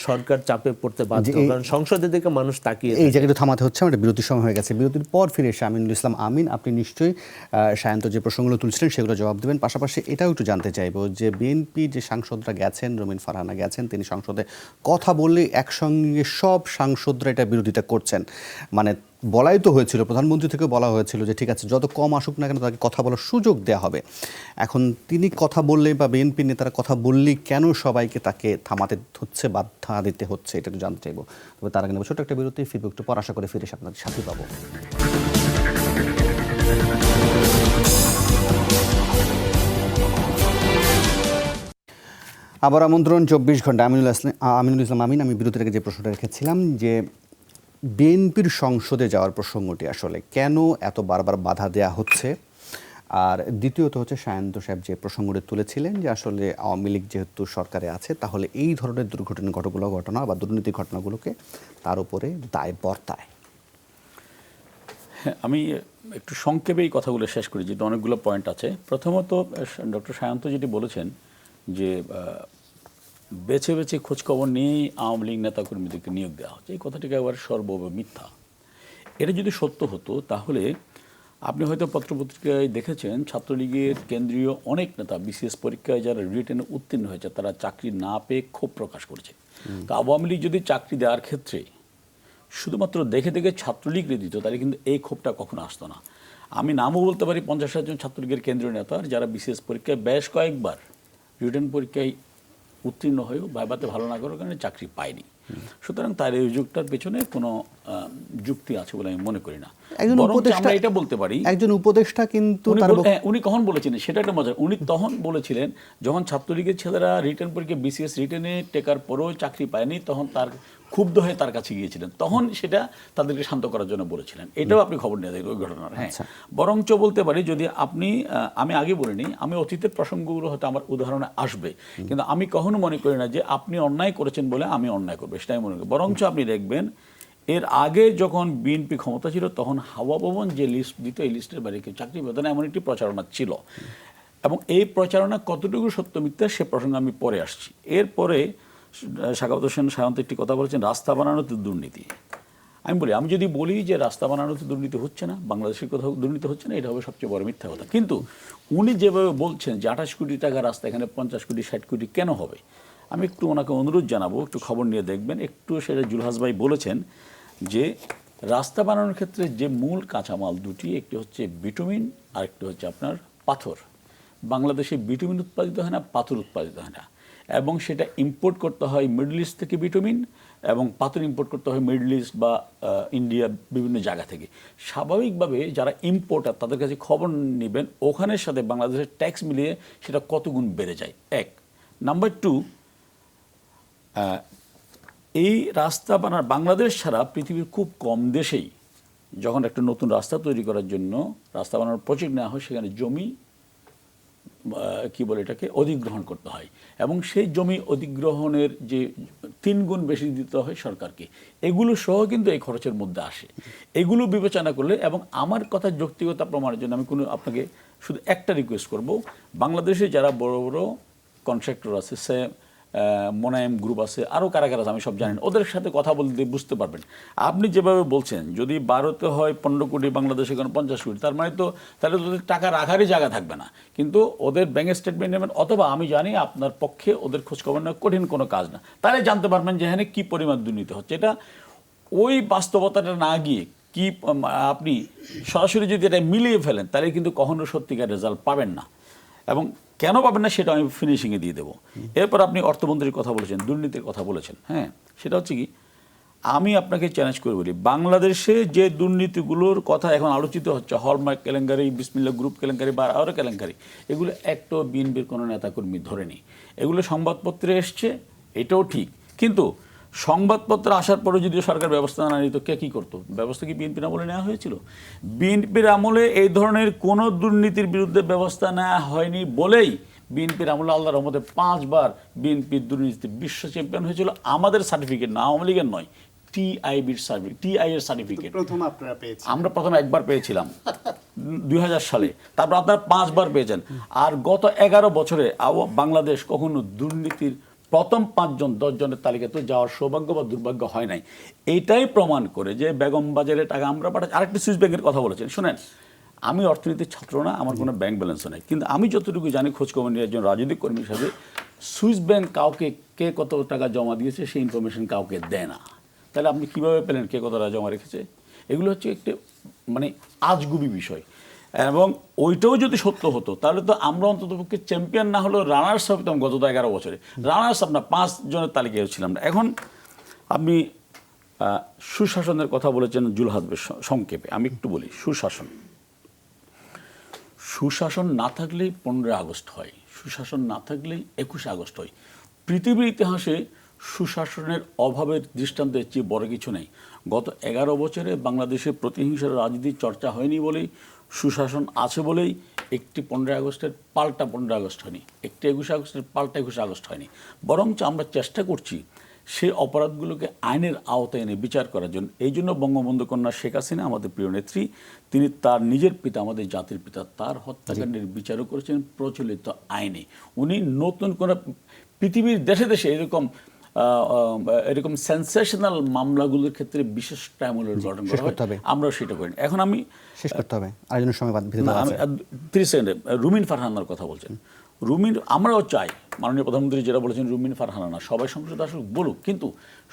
সরকার চাপে পড়তে বাধ্য, কারণ সংসদের দিকে মানুষ তাকিয়ে। এই জায়গাটা থামাতে হচ্ছে, আমাদের বিরতির সময় হয়ে গেছে। বিরতির পর ফিরে এসে আমিনুল ইসলাম আমিন, আপনি নিশ্চয়ই সায়ন্ত যে প্রসঙ্গগুলো তুলছিলেন সেগুলো জবাব দেবেন। পাশাপাশি এটাও একটু জানতে চাইবো যে বিএনপি যে সাংসদরা গেছেন, রুমিন ফারহানা গেছেন, তিনি সংসদে কথা বললে একসঙ্গে সব সাংসদরা এটা বিরোধিতা করছেন। মানে বলাই তো হয়েছিল, প্রধানমন্ত্রী থেকে বলা হয়েছিল যে ঠিক আছে যত কম আসুক না কেন তাকে কথা বলার সুযোগ দেওয়া হবে। এখন তিনি কথা বললে বা বিএনপি নেতারা কথা বললেই কেন সবাইকে তাকে থামাতে হচ্ছে, বাধা দিতে হচ্ছে, এটা একটু জানতে চাইবো। তবে তার আগে নেব ছোট্ট একটা বিরতি, ফিরবো একটু পর, আশা করে ফিরে এসে আপনাদের সাথে পাবো। আবার আমন্ত্রণ 24 ঘন্টা, আমিনুল ইসলাম আমিন। আমি বিরতির আগে যে প্রশ্নটা রেখেছিলাম যে বিএনপির সংসদে যাওয়ার প্রসঙ্গটি আসলে কেন এত বারবার বাধা দেয়া হচ্ছে, আর দ্বিতীয়ত হচ্ছে সায়ন্ত সাহেব যে প্রসঙ্গটি তুলেছিলেন যে আসলে আওয়ামী লীগ যেহেতু সরকারে আছে তাহলে এই ধরনের ঘটনা বা দুর্নীতির ঘটনাগুলোকে তার উপরে দায় বর্তায়। হ্যাঁ, আমি একটু সংক্ষেপে এই কথাগুলো শেষ করি, যেহেতু অনেকগুলো পয়েন্ট আছে। প্রথমত ডক্টর সায়ন্ত যেটি বলেছেন যে বেছে বেছে খোঁজখবর নিয়েই আওয়ামী লীগ নেতাকর্মীদেরকে নিয়োগ দেওয়া হচ্ছে, এই কথাটিকে একেবারে মিথ্যা। এটা যদি সত্য হতো তাহলে আপনি হয়তো পত্রপত্রিকায় দেখেছেন ছাত্রলীগের কেন্দ্রীয় অনেক নেতা বিসিএস পরীক্ষায় যারা রিটেনে উত্তীর্ণ হয়েছে তারা চাকরি না পেয়ে ক্ষোভ প্রকাশ করেছে। তো আওয়ামী লীগ যদি চাকরি দেওয়ার ক্ষেত্রে শুধুমাত্র দেখে দেখে ছাত্রলীগরে দিত তাহলে কিন্তু এই ক্ষোভটা কখনো আসতো না। আমি নামও বলতে পারি 50-60 জন ছাত্রলীগের কেন্দ্রীয় নেতার যারা বিসিএস পরীক্ষায় বেশ কয়েকবার রিটেন পরীক্ষায় উত্তীর্ণ হয়েও ভাইভাতে ভালো না করার কারণে চাকরি পায়নি। সুতরাং তার এই অভিযোগটার পেছনে কোনো যুক্তি আছে বলে আমি মনে করি না। আমরা এটা বলতে পারি একজন উপদেষ্টা কিন্তু উনি কখন বলেছেন সেটা একটা মজা। উনি তখন বলেছিলেন যখন ছাত্রলীগের ছেলেরা রিটেন পরীক্ষা বিসিএস রিটেনে টেকার পরেও চাকরি পায়নি, তখন তার ক্ষুব্ধ হয়ে তার কাছে গিয়েছিলেন, তখন সেটা তাদেরকে শান্ত করার জন্য বলেছিলেন। এটাও আপনি খবর নিয়ে দেখবেন ওই ঘটনার। হ্যাঁ, বরঞ্চ বলতে পারি যদি আপনি আমি আগে বলিনি, আমি অতীতের প্রসঙ্গগুলো হয়তো আমার উদাহরণে আসবে, কিন্তু আমি কখনো মনে করি না যে আপনি অন্যায় করেছেন বলে আমি অন্যায় করবো, সেটাই মনে করি। বরঞ্চ আপনি দেখবেন এর আগে যখন বিএনপি ক্ষমতা ছিল তখন হাওয়া ভবন যে লিস্ট দিত এই লিস্টের বাইরে কেউ চাকরি পেত না, এমন একটি প্রচারণা ছিল। এবং এই প্রচারণা কতটুকু সত্য মিথ্যা সে প্রসঙ্গে আমি পরে আসছি। এরপরে সাখাওয়াত হোসেন সায়ন্ত একটি কথা বলেছেন, রাস্তা বানানোতে দুর্নীতি। আমি যদি বলি যে রাস্তা বানানোতে দুর্নীতি হচ্ছে না, বাংলাদেশের কোথাও দুর্নীতি হচ্ছে না, এটা হবে সবচেয়ে বড় মিথ্যা কথা। কিন্তু উনি যেভাবে বলছেন যে 28 কোটি টাকা রাস্তা, এখানে 50 কোটি 60 কোটি কেন হবে, আমি একটু ওনাকে অনুরোধ জানাবো একটু খবর নিয়ে দেখবেন। একটু সেটা জুলহাস ভাই বলেছেন যে রাস্তা বানানোর ক্ষেত্রে যে মূল কাঁচামাল দুটি, একটি হচ্ছে বিটুমিন আর একটি হচ্ছে আপনার পাথর। বাংলাদেশে বিটুমিন উৎপাদিত হয় না, পাথর উৎপাদিত হয় না, এবং সেটা ইম্পোর্ট করতে হয় মিডল ইস্ট থেকে বিটুমিন, এবং পাথর ইম্পোর্ট করতে হয় মিডল ইস্ট বা ইন্ডিয়া বিভিন্ন জায়গা থেকে। স্বাভাবিকভাবে যারা ইম্পোর্টার তাদের কাছে খবর নেবেন ওখানের সাথে বাংলাদেশের ট্যাক্স মিলিয়ে সেটা কত গুণ বেড়ে যায়। এক নাম্বার 2, এই রাস্তা বাংলাদেশ ছাড়া পৃথিবীর খুব কম দেশেই যখন একটা নতুন রাস্তা তৈরি করার জন্য রাস্তা বানানোর প্রজেক্ট নেওয়া হয় সেখানে জমি এটাকে অধিগ্রহণ করতে হয়, এবং সেই জমি অধিগ্রহণের যে 3 গুণ বেশি দিতে হয় সরকারকে। এগুলো সহ কিন্তু এই খরচের মধ্যে আসে। এগুলো বিবেচনা করলে, এবং আমার কথা যৌক্তিকতা প্রমাণের জন্য আমি আপনাকে শুধু একটা রিকোয়েস্ট করব, বাংলাদেশে যারা বড় বড় কন্ট্রাক্টর আছে, সে মোনায়েম গ্রুপ আছে, আরও কারা কারা আমি সব জানেন, ওদের সাথে কথা বলতে বুঝতে পারবেন। আপনি যেভাবে বলছেন যদি 12তে হয় 15 কোটি, বাংলাদেশে কোনো 50 কোটি, তার মানে তো তাহলে ওদের টাকা রাখারই জায়গা থাকবে না। কিন্তু ওদের ব্যাংক স্টেটমেন্ট নেবেন, অথবা আমি জানি আপনার পক্ষে ওদের খোঁজখবর নেওয়া কঠিন কোনো কাজ না, তাহলে জানতে পারবেন যে এখানে কী পরিমাণ দুর্নীতি হচ্ছে। এটা ওই বাস্তবতাটা না গিয়ে কি আপনি সরাসরি যদি এটা মিলিয়ে ফেলেন তাহলে কিন্তু কখনো সত্যিকার রেজাল্ট পাবেন না, এবং কেন পাবেন না সেটা আমি ফিনিশিংয়ে দিয়ে দেবো। এরপর আপনি অর্থমন্ত্রীর কথা বলেছেন, দুর্নীতির কথা বলেছেন। হ্যাঁ, সেটা হচ্ছে কি, আমি আপনাকে চ্যালেঞ্জ করে বলি, বাংলাদেশে যে দুর্নীতিগুলোর কথা এখন আলোচিত হচ্ছে, হলমার্ক কেলেঙ্কারি, বিসমিল্লাহ গ্রুপ কেলেঙ্কারি বা আরও কেলেঙ্কারি, এগুলো একটাও বিএনপির কোনো নেতাকর্মী ধরেনি। এগুলো সংবাদপত্রে এসছে, এটাও ঠিক, কিন্তু সংবাদপত্র আসার পরে যদি সরকার ব্যবস্থা না নিত, কে কী করতো? ব্যবস্থা কি বিএনপির আমলে নেওয়া হয়েছিল? বিএনপির আমলে এই ধরনের কোনো দুর্নীতির বিরুদ্ধে ব্যবস্থা নেওয়া হয়নি বলেই বিএনপির আমলে আল্লাহর রহমতে 5 বার বিএনপির দুর্নীতি বিশ্ব চ্যাম্পিয়ন হয়েছিল। আমাদের সার্টিফিকেট না, আওয়ামী লীগের নয়, টিআই এর সার্টিফিকেট প্রথম আপনারা পেয়েছেন। আমরা প্রথমে একবার পেয়েছিলাম 2000 সালে, তারপর আপনারা 5 বার পেয়েছেন। আর গত 11 বছরে বাংলাদেশ কখনো দুর্নীতির প্রথম 5 জন 10 জনের তালিকাতে যাওয়ার সৌভাগ্য বা দুর্ভাগ্য হয় নাই। এইটাই প্রমাণ করে যে বেগম বাজারে টাকা আমরা পাঠাচ্ছি। আরেকটি সুইস ব্যাংকের কথা বলেছেন, শুনেন, আমি অর্থনীতির ছাত্র না, আমার কোনো ব্যাংক ব্যালেন্সও নেই, কিন্তু আমি যতটুকু জানি, খোঁজখবর নিয়ে একজন রাজনৈতিক কর্মী হিসাবে, সুইস ব্যাংক কাউকে কে কত টাকা জমা দিয়েছে সেই ইনফরমেশন কাউকে দেয় না। তাহলে আপনি কীভাবে পেলেন কে কত টাকা জমা রেখেছে? এগুলো হচ্ছে একটি মানে আজগুবি বিষয়। এবং ওইটাও যদি সত্য হতো তাহলে তো আমরা অন্ততপক্ষে চ্যাম্পিয়ন না হলেও রানার্স হতাম গত 11 বছরে। রানার্স আপনার 5 জনের তালিকায় ছিলাম না। এখন আপনি সুশাসনের কথা বলেছেন জুলহাস ভাই, সংক্ষেপে আমি একটু বলি। সুশাসন না থাকলেই 15 আগস্ট হয়, সুশাসন না থাকলেই 21 আগস্ট হয়। পৃথিবীর ইতিহাসে সুশাসনের অভাবের দৃষ্টান্তের চেয়ে বড় কিছু নেই। গত 11 বছরে বাংলাদেশে প্রতিহিংসার রাজনীতির চর্চা হয়নি বলেই, সুশাসন আছে বলেই একটি 15 আগস্টের পাল্টা 15 আগস্ট হয়নি, একটি 21 আগস্টের পাল্টা 21 আগস্ট হয়নি। বরঞ্চ আমরা চেষ্টা করছি সেই অপরাধগুলোকে আইনের আওতায় এনে বিচার করার জন্য। এই জন্য বঙ্গবন্ধু কন্যা শেখ হাসিনা, আমাদের প্রিয় নেত্রী, তিনি তার নিজের পিতা, আমাদের জাতির পিতা, তার হত্যাকাণ্ডের বিচারও করেছেন প্রচলিত আইনে। উনি নতুন করে পৃথিবীর দেশে দেশে এরকম সেন্সেশনাল মামলাগুলোর ক্ষেত্রে বিশেষ ট্রাইব্যুনাল গঠন করা হয়, আমরাও সেটা করি। এখন আমি শেষ করতে হবে, আরেকজনের সময় 30 সেকেন্ডে রুমিন ফারহানার কথা বলছেন। রুমিন, আমরাও চাই মাননীয় প্রধানমন্ত্রী যেটা বলেছেন, রুমিন ফারহানা না, সবাই সংসদে আসুক, বলুক, কিন্তু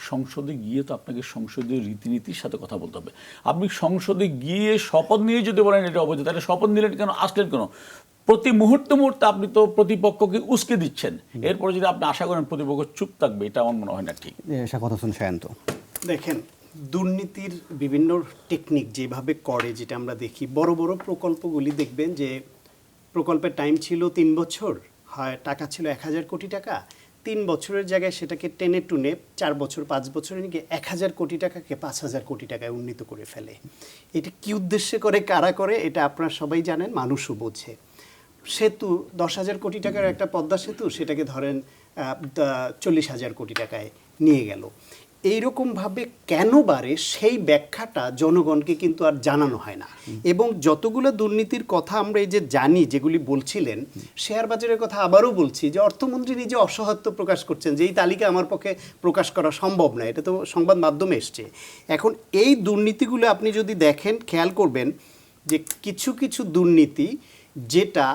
সংসদে গিয়ে তো আপনাকে সংসদীয় রীতিনীতির সাথে কথা বলতে হবে। আপনি সংসদে গিয়ে শপথ নিয়ে যদি বলেন এটা অবৈধ, তাহলে শপথ নিলেন কেন, আসলেন কেন? প্রতি মুহূর্তে আপনি তো প্রতিপক্ষকে উস্কে দিচ্ছেন। এরপরে যদি আপনি আশা করেন প্রতিপক্ষ চুপ থাকবে, এটা আমার মনে হয় না ঠিক। দেখেন, দুর্নীতির বিভিন্ন টেকনিক যেভাবে করে, যেটা আমরা দেখি, বড় বড় প্রকল্পগুলি দেখবেন যে প্রকল্পের টাইম ছিল 3 বছর, হয় টাকা ছিল 1000 কোটি টাকা, 3 বছরের জায়গায় সেটাকে টেনে টুনে 4 বছর 5 বছরে নিয়ে 1000 কোটি টাকাকে 5000 কোটি টাকায় উন্নীত করে ফেলে। এটা কি উদ্দেশ্যে করে, কারা করে, এটা আপনারা সবাই জানেন, মানুষও বোঝে। সেতু 10,000 কোটি টাকার একটা পদ্মা সেতু, সেটাকে ধরেন 40,000 কোটি টাকায় নিয়ে গেল। এইরকমভাবে কেন বাড়ে সেই ব্যাখ্যাটা জনগণকে কিন্তু আর জানানো হয় না। এবং যতগুলো দুর্নীতির কথা আমরা এই যে জানি, যেগুলি বলছিলেন, শেয়ার বাজারের কথা আবারও বলছি, যে অর্থমন্ত্রী নিজে অসহায়ত্ব প্রকাশ করছেন যে এই তালিকা আমার পক্ষে প্রকাশ করা সম্ভব না, এটা তো সংবাদ মাধ্যমে এসছে। এখন এই দুর্নীতিগুলো আপনি যদি দেখেন, খেয়াল করবেন যে কিছু কিছু দুর্নীতি যেটা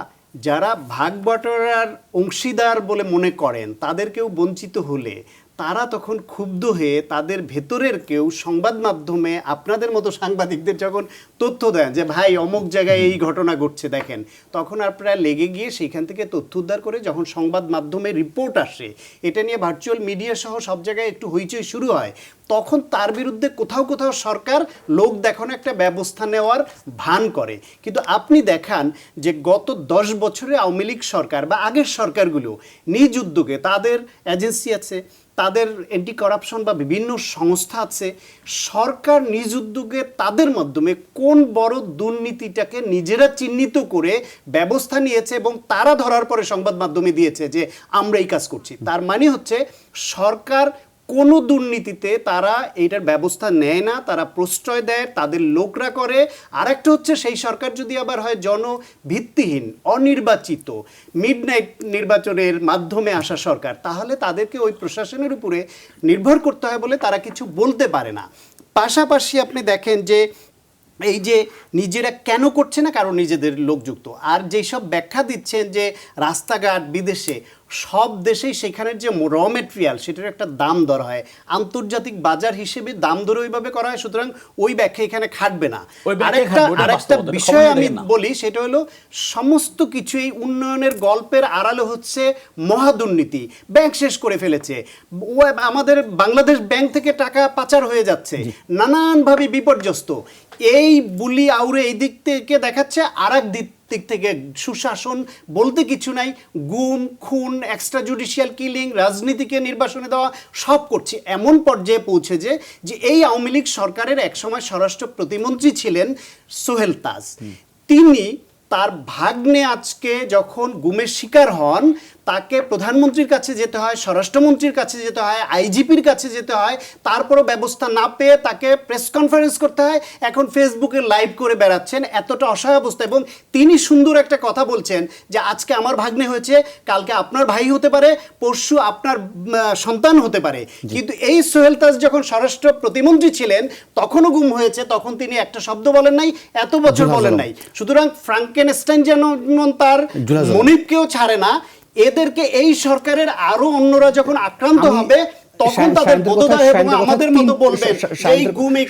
যারা ভাগ বাটোয়ারার অংশীদার বলে মনে করেন, তাদেরকেও বঞ্চিত হলে তারা তখন ক্ষুব্ধ হয়ে তাদের ভেতরের কেউ সংবাদ মাধ্যমে আপনাদের মতো সাংবাদিকদের যখন তথ্য দেন যে ভাই অমুক জায়গায় এই ঘটনা ঘটছে দেখেন, তখন আপনারা লেগে গিয়ে সেইখান থেকে তথ্য উদ্ধার করে যখন সংবাদ মাধ্যমে রিপোর্ট আসে, এটা নিয়ে ভার্চুয়াল মিডিয়া সহ সব জায়গায় একটু হইচই শুরু হয়, তখন তার বিরুদ্ধে কোথাও কোথাও সরকার লোক দেখানো একটা ব্যবস্থা নেওয়ার ভান করে। কিন্তু আপনি দেখান যে গত 10 বছরে আওয়ামী লীগ সরকার বা আগের সরকারগুলো নিজ উদ্যোগে, তাদের এজেন্সি আছে, তাদের অ্যান্টি করাপশন বা বিভিন্ন সংস্থা আছে, সরকার নিজ উদ্যোগে তাদের মাধ্যমে কোন বড় দুর্নীতিটাকে নিজেরা চিহ্নিত করে ব্যবস্থা নিয়েছে এবং তারা ধরার পরে সংবাদ মাধ্যমে দিয়েছে যে আমরা এই কাজ করছি। তার মানে হচ্ছে সরকার কোনো দুর্নীতিতে তারা এইটার ব্যবস্থা নেয় না, তারা প্রশ্রয় দেয়, তাদের লোকরা করে। আরেকটা হচ্ছে সেই সরকার যদি আবার হয় জনভিত্তিহীন, অনির্বাচিত, মিডনাইট নির্বাচনের মাধ্যমে আসা সরকার, তাহলে তাদেরকে ওই প্রশাসনের উপরে নির্ভর করতে হয় বলে তারা কিছু বলতে পারে না। পাশাপাশি আপনি দেখেন যে এই যে নিজেরা কেন করছে না, কারণ নিজেদের লোকযুক্ত। আর যেসব ব্যাখ্যা দিচ্ছেন যে রাস্তাঘাট বিদেশে, সব দেশেই সেখানের যে র মেটেরিয়াল সেটার একটা দাম দর হয়, আন্তর্জাতিক বাজার হিসেবে দাম দর ওইভাবে করা হয়, সুতরাং ওই ব্যাখ্যা এখানে খাটবে না। ওই ব্যাখ্যা আরেকটা খাটবে, ওটা আরেকটা বাস্তবতা, বিষয় খবর আমি দেখেন না। বলি, সেটা হলো সমস্ত কিছু এই উন্নয়নের গল্পের আড়ালে হচ্ছে মহাদুর্নীতি। ব্যাংক শেষ করে ফেলেছে, আমাদের বাংলাদেশ ব্যাংক থেকে টাকা পাচার হয়ে যাচ্ছে, নানানভাবে বিপর্যস্ত। এই বুলি আউরে এই দিক থেকে দেখাচ্ছে, আর এক দিক থেকে সুশাসন বলতে কিছু নাই, গুম খুন, এক্সট্রা জুডিশিয়াল কিলিং, রাজনীতিকে নির্বাসনে দেওয়া, সব করছে। এমন পর্যায়ে পৌঁছে যে এই আওয়ামী লীগ সরকারের একসময় স্বরাষ্ট্র প্রতিমন্ত্রী ছিলেন সোহেল তাজ, তিনি তার ভাগ্নে আজকে যখন গুমের শিকার হন, তাকে প্রধানমন্ত্রীর কাছে যেতে হয়, স্বরাষ্ট্রমন্ত্রীর কাছে যেতে হয়, আইজিপির কাছে যেতে হয়, তারপরও ব্যবস্থা না পেয়ে তাকে প্রেস কনফারেন্স করতে হয়, এখন ফেসবুকে লাইভ করে বেড়াচ্ছেন, এতটা অসহায় অবস্থা। এবং তিনি সুন্দর একটা কথা বলছেন যে আজকে আমার ভাগ্নে হয়েছে, কালকে আপনার ভাই হতে পারে, পরশু আপনার সন্তান হতে পারে। কিন্তু এই সোহেল তাজ যখন স্বরাষ্ট্র প্রতিমন্ত্রী ছিলেন তখনও গুম হয়েছে, তখন তিনি একটা শব্দ বলেন নাই, এত বছর বলেন নাই। সুতরাং ফ্রাঙ্কেনস্টাইন যেমন তার মনিবকেও ছাড়ে না, এদেরকে এই সরকারের আরো অন্যরা যখন আক্রান্ত হবে তখন তাদের বোধোদয় এবং আমাদের মতো বলবেন এই গুমি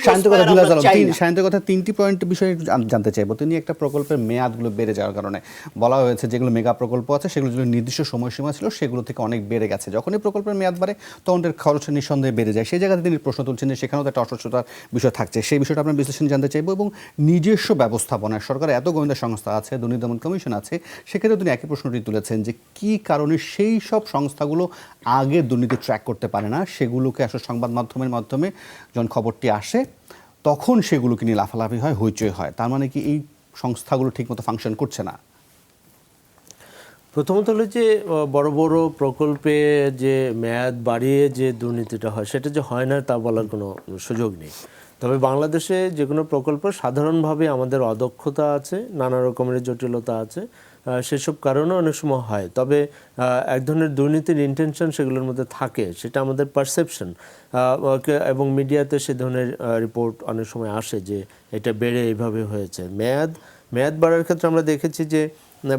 সায়ন্তের কথা 3টি পয়েন্ট বিষয়ে জানতে চাইবো। তিনি একটা প্রকল্পের মেয়াদগুলো বেড়ে যাওয়ার কারণে বলা হয়েছে যেগুলো মেগা প্রকল্প আছে সেগুলো যেগুলো নির্দিষ্ট সময়সীমা ছিল সেগুলো থেকে অনেক বেড়ে গেছে, যখনই প্রকল্পের মেয়াদ বাড়ে তখন এর খরচ নিঃসন্দেহে বেড়ে যায়। সেই জায়গাতে তিনি প্রশ্ন তুলছেন যে সেখানেও তো একটা অস্বচ্ছতার বিষয় থাকছে, সেই বিষয়টা আপনার বিশ্লেষণ জানতে চাইবো। এবং নিজস্ব ব্যবস্থাপনায় সরকারের এত গোয়েন্দা সংস্থা আছে, দুর্নীতি দমন কমিশন আছে, সেক্ষেত্রে তিনি একই প্রশ্নটি তুলেছেন যে কী কারণে সেই সব সংস্থাগুলো আগে দুর্নীতি ট্র্যাক করতে পারে না, সেগুলোকে আসলে সংবাদ মাধ্যমের মাধ্যমে যখন খবরটি আসে তখন সেগুলোকে নিয়ে লাফালাফি হয়, হইচই হয়। তার মানে কি এই সংস্থাগুলো ঠিকমতো ফাংশন করছে না? প্রথমত হলো যে বড় বড় প্রকল্পে যে মেয়াদ বাড়িয়ে যে দুর্নীতিটা হয় সেটা যে হয় না তা বলার কোনো সুযোগ নেই। তবে বাংলাদেশে যে কোনো প্রকল্প সাধারণভাবে আমাদের অদক্ষতা আছে, নানা রকমের জটিলতা আছে, সেসব কারণে অনেক সময় হয়। তবে এক ধরনের দুর্নীতির ইন্টেনশন সেগুলোর মধ্যে থাকে, সেটা আমাদের পারসেপশন, এবং মিডিয়াতে সে ধরনের রিপোর্ট অনেক সময় আসে যে এটা বেড়ে এইভাবে হয়েছে। মেয়াদ বাড়ার ক্ষেত্রে আমরা দেখেছি যে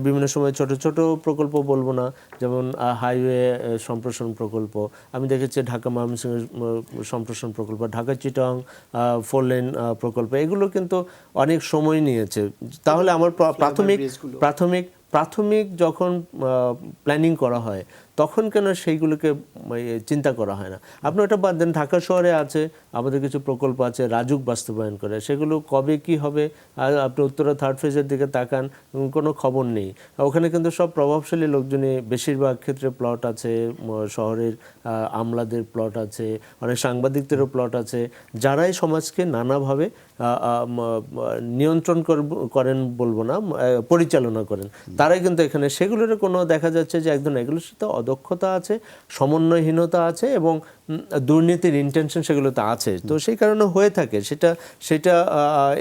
বিভিন্ন সময় ছোট ছোট প্রকল্প বলবো না, যেমন হাইওয়ে সম্প্রসারণ প্রকল্প, আমি দেখেছি ঢাকা ময়মনসিংহ সম্প্রসারণ প্রকল্প, ঢাকা চিটাগং 4 লেন প্রকল্প, এগুলো কিন্তু অনেক সময় নিয়েছে। তাহলে আমার প্রাথমিক যখন প্ল্যানিং করা হয় তখন কেন সেইগুলোকে চিন্তা করা হয় না? আপনি ওটা বাদ দেন, ঢাকা শহরে আছে আমাদের কিছু প্রকল্প আছে রাজুক বাস্তবায়ন করে, সেগুলো কবে কি হবে আর আপনি উত্তরা 3rd ফেজের দিকে তাকান, কোনো খবর নেই। ওখানে কিন্তু সব প্রভাবশালী লোকজনই, বেশিরভাগ ক্ষেত্রে প্লট আছে, শহরের আমলাদের প্লট আছে, অনেক সাংবাদিকদেরও প্লট আছে, যারাই সমাজকে নানাভাবে নিয়ন্ত্রণ করেন বলবো না, পরিচালনা করেন, তারাই কিন্তু এখানে সেগুলোর কোনো দেখা যাচ্ছে যে একদম এগুলোর সাথে অদক্ষতা আছে, সমন্বয়হীনতা আছে এবং দুর্নীতির ইন্টেনশন সেগুলোতে আছে। তো সেই কারণে হয়ে থাকে সেটা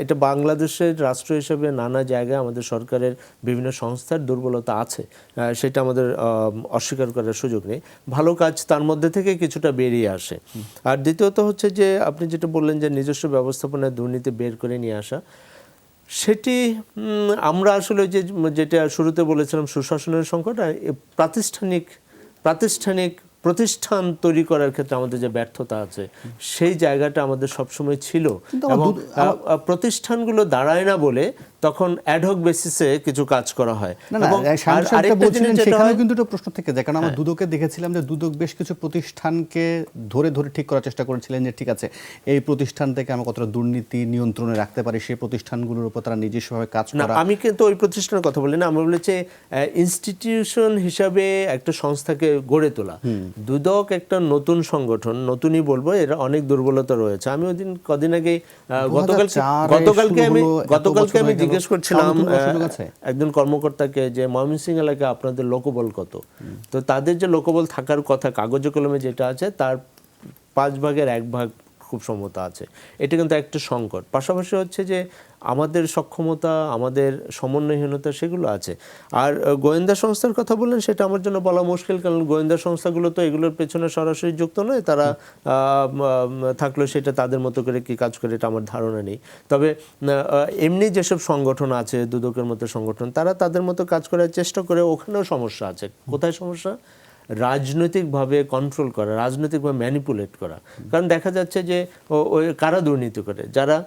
এটা বাংলাদেশের রাষ্ট্র হিসেবে নানা জায়গায় আমাদের সরকারের বিভিন্ন সংস্থার দুর্বলতা আছে, সেটা আমাদের অস্বীকার করার সুযোগ নেই। ভালো কাজ তার মধ্যে থেকে কিছুটা বেরিয়ে আসে। আর দ্বিতীয়ত হচ্ছে যে আপনি যেটা বললেন যে নিজস্ব ব্যবস্থাপনায় দুর্নীতি বের করে নিয়ে আসা, সেটি আমরা আসলে যেটা শুরুতে বলেছিলাম সুশাসনের সংকট, প্রতিষ্ঠান তৈরি করার ক্ষেত্রে আমাদের যে ব্যর্থতা আছে সেই জায়গাটা আমাদের সবসময় ছিল, এবং প্রতিষ্ঠানগুলো দাঁড়ায় না বলে তখন অ্যাডহক বেসিসে কিছু কাজ করা হয়। সেখানে কিন্তু একটা প্রশ্ন থেকে যায়, কারণ আমরা দুদকে দেখেছিলাম যে দুদক বেশ কিছু প্রতিষ্ঠানকে ধরে ঠিক করার চেষ্টা করেছিলেন যে ঠিক আছে এই প্রতিষ্ঠান থেকে আমরা কতটা দুর্নীতি নিয়ন্ত্রণে রাখতে পারি, সেই প্রতিষ্ঠানগুলোর উপর তারা নিজস্বভাবে কাজ করা। আমি কিন্তু ওই প্রতিষ্ঠানের কথা বলি না, আমরা বলেছি ইনস্টিটিউশন হিসাবে একটা সংস্থাকে গড়ে তোলা। দুদক একটা নতুন সংগঠন, নতুনই বলবো, এর অনেক দুর্বলতা রয়েছে। আমি কদিন আগে গতকালকে আমি জিজ্ঞেস করছিলাম একজন কর্মকর্তাকে যে ময়মনসিংহ এলাকায় আপনাদের লোকবল কত, তো তাদের যে লোকবল থাকার কথা কাগজে কলমে যেটা আছে তার 5 ভাগের 1 ভাগ খুব সম্ভবত আছে। এটা কিন্তু একটা সংকট। পাশাপাশি হচ্ছে যে আমাদের সক্ষমতা, আমাদের সমন্বয়হীনতা সেগুলো আছে। আর গোয়েন্দা সংস্থার কথা বললেন, সেটা আমার জন্য বলা মুশকিল, কারণ গোয়েন্দা সংস্থাগুলো তো এগুলোর পেছনে সরাসরি যুক্ত নয়, তারা থাকলেও সেটা তাদের মতো করে কি কাজ করে এটা আমার ধারণা নেই। তবে এমনি যেসব সংগঠন আছে দুদকের মতো সংগঠন, তারা তাদের মতো কাজ করার চেষ্টা করে, ওখানেও সমস্যা আছে। কোথায় সমস্যা? রাজনৈতিকভাবে কন্ট্রোল করা, রাজনৈতিকভাবে ম্যানিপুলেট করা। কারণ দেখা যাচ্ছে যে ওই কারা দুর্নীতি করে, যারা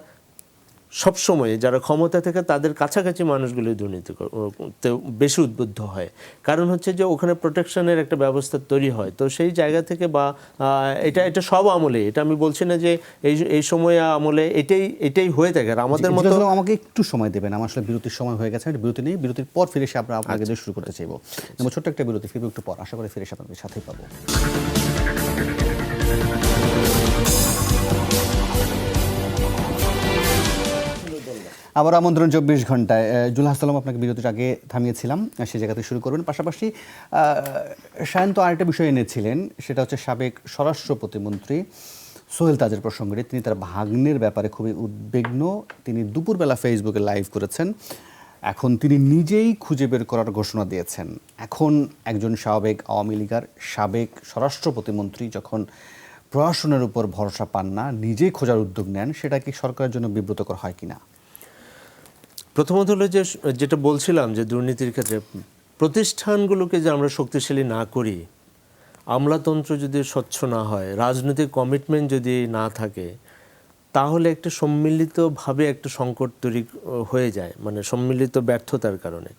সবসময় যারা ক্ষমতা থেকে তাদের কাছাকাছি মানুষগুলি দুর্নীতি করতে বেশি উদ্বুদ্ধ হয়। কারণ হচ্ছে যে ওখানে প্রোটেকশনের একটা ব্যবস্থা তৈরি হয়। তো সেই জায়গা থেকে বা এটা সব আমলে, এটা আমি বলছি না যে এই সময় আমলে এটাই হয়ে থাকে। আর আমাদের মতো আমাকে একটু সময় দেবেন, আমার আসলে বিরতির সময় হয়ে গেছে, বিরতি নেই, বিরতির পর ফিরে এসে আমরা আপনাকে দিয়ে শুরু করতে চাইবো। ছোট্ট একটা বিরতি, ফিরবো একটু পর, আশা করি ফিরে এসে আপনাদের সাথেই পাবো। আবার আমন্ত্রণ 24 ঘন্টায়। জুলহাস সালাম, আপনাকে বিরতির আগে থামিয়েছিলাম, সেই জায়গাতে শুরু করবেন। পাশাপাশি সায়ন্ত আরেকটা বিষয় এনেছিলেন, সেটা হচ্ছে সাবেক স্বরাষ্ট্র প্রতিমন্ত্রী সোহেল তাজের প্রসঙ্গে। তিনি তার ভাগ্নের ব্যাপারে খুবই উদ্বিগ্ন। তিনি দুপুরবেলা ফেসবুকে লাইভ করেছেন। এখন তিনি নিজেই খুঁজে বের করার ঘোষণা দিয়েছেন। এখন একজন সাবেক আওয়ামী লীগের সাবেক স্বরাষ্ট্র প্রতিমন্ত্রী যখন প্রশাসনের উপর ভরসা পান না, নিজেই খোঁজার উদ্যোগ নেন, সেটা কি সরকারের জন্য বিব্রতকর হয় কিনা? প্রথমত হলো যে যেটা বলছিলাম যে দুর্নীতির ক্ষেত্রে প্রতিষ্ঠানগুলোকে যে আমরা শক্তিশালী না করি, আমলাতন্ত্র যদি স্বচ্ছ না হয়, রাজনৈতিক কমিটমেন্ট যদি না থাকে, তাহলে একটা সম্মিলিতভাবে একটা সংকট তৈরি হয়ে যায়, মানে সম্মিলিত ব্যর্থতার কারণে।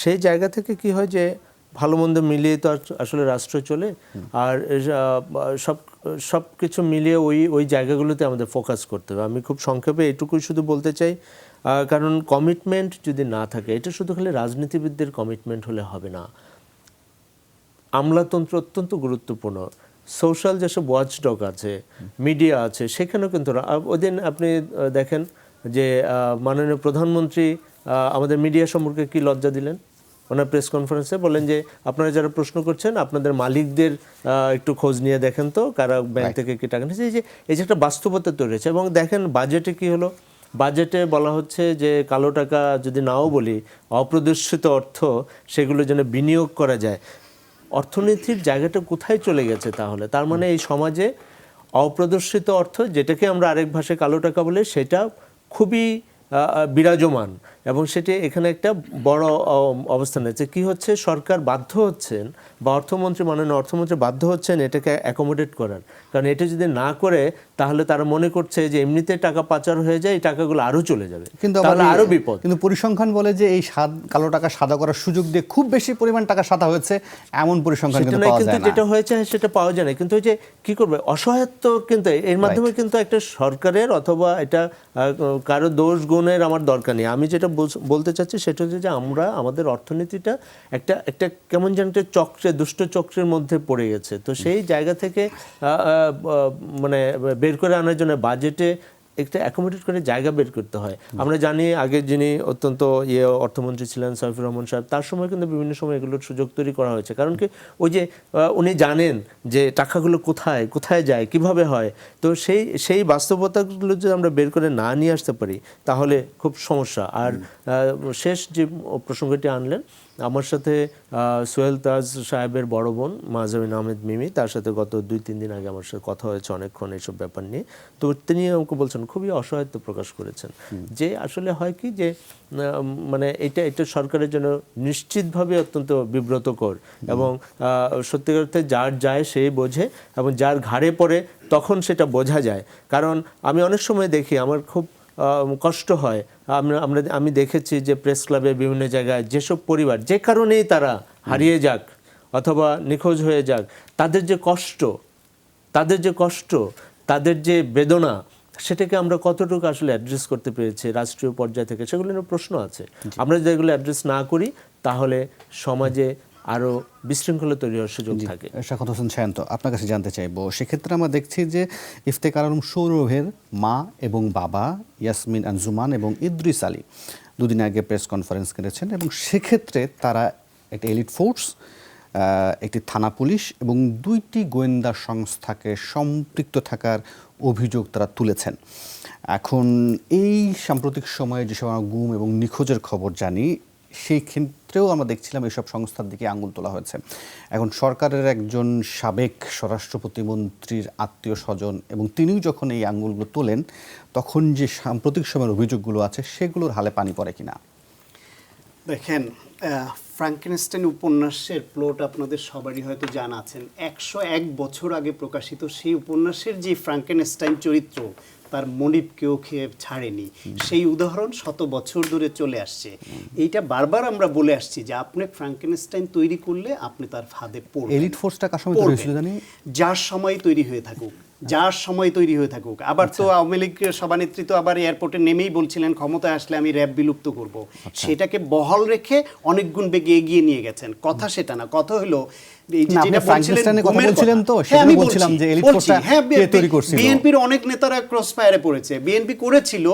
সেই জায়গা থেকে কি হয় যে ভালো মন্দ মিলিয়ে তো আসলে রাষ্ট্র চলে। আর সব কিছু মিলিয়ে ওই জায়গাগুলোতে আমাদের ফোকাস করতে হবে। আমি খুব সংক্ষেপে এটুকুই শুধু বলতে চাই, কারণ কমিটমেন্ট যদি না থাকে, এটা শুধু খালি রাজনীতিবিদদের কমিটমেন্ট হলে হবে না। আমলাতন্ত্র অত্যন্ত গুরুত্বপূর্ণ। সোশ্যাল যেসব ওয়াচডগ আছে, মিডিয়া আছে, সেখানেও কিন্তু ওদিন আপনি দেখেন যে মাননীয় প্রধানমন্ত্রী আমাদের মিডিয়া সম্পর্কে কি লজ্জা দিলেন। ওনার প্রেস কনফারেন্সে বলেন যে আপনারা যারা প্রশ্ন করছেন আপনাদের মালিকদের একটু খোঁজ নিয়ে দেখেন তো কারা ব্যাংক থেকে কি টাকা নিয়েছে। এই যে একটা বাস্তবতা তৈরি হয়েছে। এবং দেখেন বাজেটে কি হলো, বাজেটে বলা হচ্ছে যে কালো টাকা যদি নাও বলি, অপ্রদর্শিত অর্থ সেগুলো যেন বিনিয়োগ করা যায়। অর্থনীতির জায়গাটা কোথায় চলে গেছে তাহলে? তার মানে এই সমাজে অপ্রদর্শিত অর্থ, যেটাকে আমরা আরেক ভাষায় কালো টাকা বলে, সেটা খুবই বিরাজমান এবং সেটি এখানে একটা বড় অবস্থান আছে। কি হচ্ছে, সরকার বাধ্য হচ্ছেন বা মাননীয় অর্থমন্ত্রী বাধ্য হচ্ছেন এটাকে অ্যাকোমোডেট করার। কারণ এটা যদি না করে তাহলে তারা মনে করছে যে এমনিতে টাকা পাচার হয়ে যায়, এই টাকাগুলো আরও চলে যাবে, তাহলে আরও বিপদ। কিন্তু পরিসংখ্যান বলে যে এই কালো টাকা সাদা করার সুযোগ দিয়ে খুব বেশি পরিমাণ টাকা সাদা হয়েছে, এমন পরিসংখ্যান কিন্তু পাওয়া যায় না। যেটা হয়েছে সেটা পাওয়া যায় না। কিন্তু ওই যে কি করবে, অসহায়ত্ব কিন্তু এর মাধ্যমে কিন্তু একটা সরকারের অথবা এটা কারো দোষ গুণের আমার দরকার নেই। আমি যেটা বলতে চাচ্ছি সেটা হচ্ছে যে আমরা আমাদের অর্থনীতিটা একটা কেমন যেন একটা চক্রে, দুষ্ট চক্রের মধ্যে পড়ে গেছে। তো সেই জায়গা থেকে মানে বের করে আনার জন্য বাজেটে একটা অ্যাকোমোডেট করে জায়গা বের করতে হয়। আমরা জানি আগে যিনি অত্যন্ত অর্থমন্ত্রী ছিলেন সাইফুর রহমান সাহেব, তার সময় কিন্তু বিভিন্ন সময় এগুলোর সুযোগ তৈরি করা হয়েছে। কারণ কি, ওই যে উনি জানেন যে টাকাগুলো কোথায় যায়, কিভাবে হয়। তো সেই বাস্তবতাগুলো যদি আমরা বের করে না নিয়ে আসতে পারি তাহলে খুব সমস্যা। আর শেষ যে প্রসঙ্গটি আনলেন, আমার সাথে সোহেল তাজ সাহেবের বড় বোন মাহজাবিন আহমেদ মিমি, তার সাথে গত 2-3 দিন আগে আমার সাথে কথা হয়েছে অনেকক্ষণ এইসব ব্যাপার নিয়ে। তো তিনি আমাকে বলছেন, খুবই অসহায়ত্ব প্রকাশ করেছেন যে আসলে হয় কি যে মানে এটা সরকারের জন্য নিশ্চিতভাবে অত্যন্ত বিব্রতকর এবং সত্যিকার অর্থে যার যায় সেই বোঝে এবং যার ঘাড়ে পড়ে তখন সেটা বোঝা যায়। কারণ আমি অনেক সময় দেখি, আমার খুব কষ্ট হয়। আমি দেখেছি যে প্রেস ক্লাবে বিভিন্ন জায়গায় যেসব পরিবার যে কারণেই তারা হারিয়ে যাক অথবা নিখোঁজ হয়ে যাক, তাদের যে কষ্ট, তাদের যে বেদনা, সেটাকে আমরা কতটুকু আসলে অ্যাড্রেস করতে পেরেছি রাষ্ট্রীয় পর্যায় থেকে, সেগুলো নিয়ে প্রশ্ন আছে। আমরা যদি এগুলো অ্যাড্রেস না করি তাহলে সমাজে আরও বিশৃঙ্খলা তৈরি হওয়ার সুযোগ থাকে। শাখাওয়াত হোসেন সায়ন্ত, আপনার কাছে জানতে চাইবো, সেক্ষেত্রে আমরা দেখছি যে ইফতেখার আলম সৌরভের মা এবং বাবা ইয়াসমিন আঞ্জুমান এবং ইদ্রিস আলী দুদিন আগে প্রেস কনফারেন্স করেছেন এবং সেক্ষেত্রে তারা একটা এলিট ফোর্স, একটি থানা পুলিশ এবং 2টি গোয়েন্দা সংস্থাকে সম্পৃক্ত থাকার অভিযোগ তারা তুলেছেন। এখন এই সাম্প্রতিক সময়ে যেসব আমরা গুম এবং নিখোঁজের খবর জানি, সেই ক্ষেত্রেও আমরা দেখছিলাম এইসব সংস্থার দিকে আঙুল তোলা হয়েছে। এখন সরকারের একজন সাবেক স্বরাষ্ট্র প্রতিমন্ত্রীর আত্মীয় স্বজন এবং তিনিও যখন এই আঙুলগুলো তোলেন, তখন যে সাম্প্রতিক সময়ের অভিযোগগুলো আছে সেগুলোর হালে পানি পড়ে কিনা? দেখেন, ফ্রাঙ্কেনস্টাইন উপন্যাসের প্লট আপনাদের সবারই হয়তো জানা আছেন। 101 বছর আগে প্রকাশিত সেই উপন্যাসের যে ফ্রাঙ্কেনস্টাইন চরিত্র তার মনিবকেও খেয়ে ছাড়েনি, সেই উদাহরণ শত বছর ধরে চলে আসছে। এইটা বারবার আমরা বলে আসছি যে আপনি ফ্রাঙ্কেনস্টাইন তৈরি করলে আপনি তার ফাঁদে পড়বেন। এলিট ফোর্সটা কার সময় তৈরি হয়েছিল জানি? যার সময় তৈরি হয়ে থাকুক, যার সময় তৈরি হয়ে থাকুক। আবার তো আওয়ামী লীগ সভানেত্রী তো আবার এয়ারপোর্টে নেমেই বলছিলেন ক্ষমতায় আসলে আমি র্যাব বিলুপ্ত করব। সেটাকে বহাল রেখে অনেক গুণ বেগে এগিয়ে নিয়ে গেছেন। কথা সেটা না, কথা হলো বিএনপির অনেক নেতারা ক্রস ফায়ারে পড়েছে, বিএনপি করেছিল,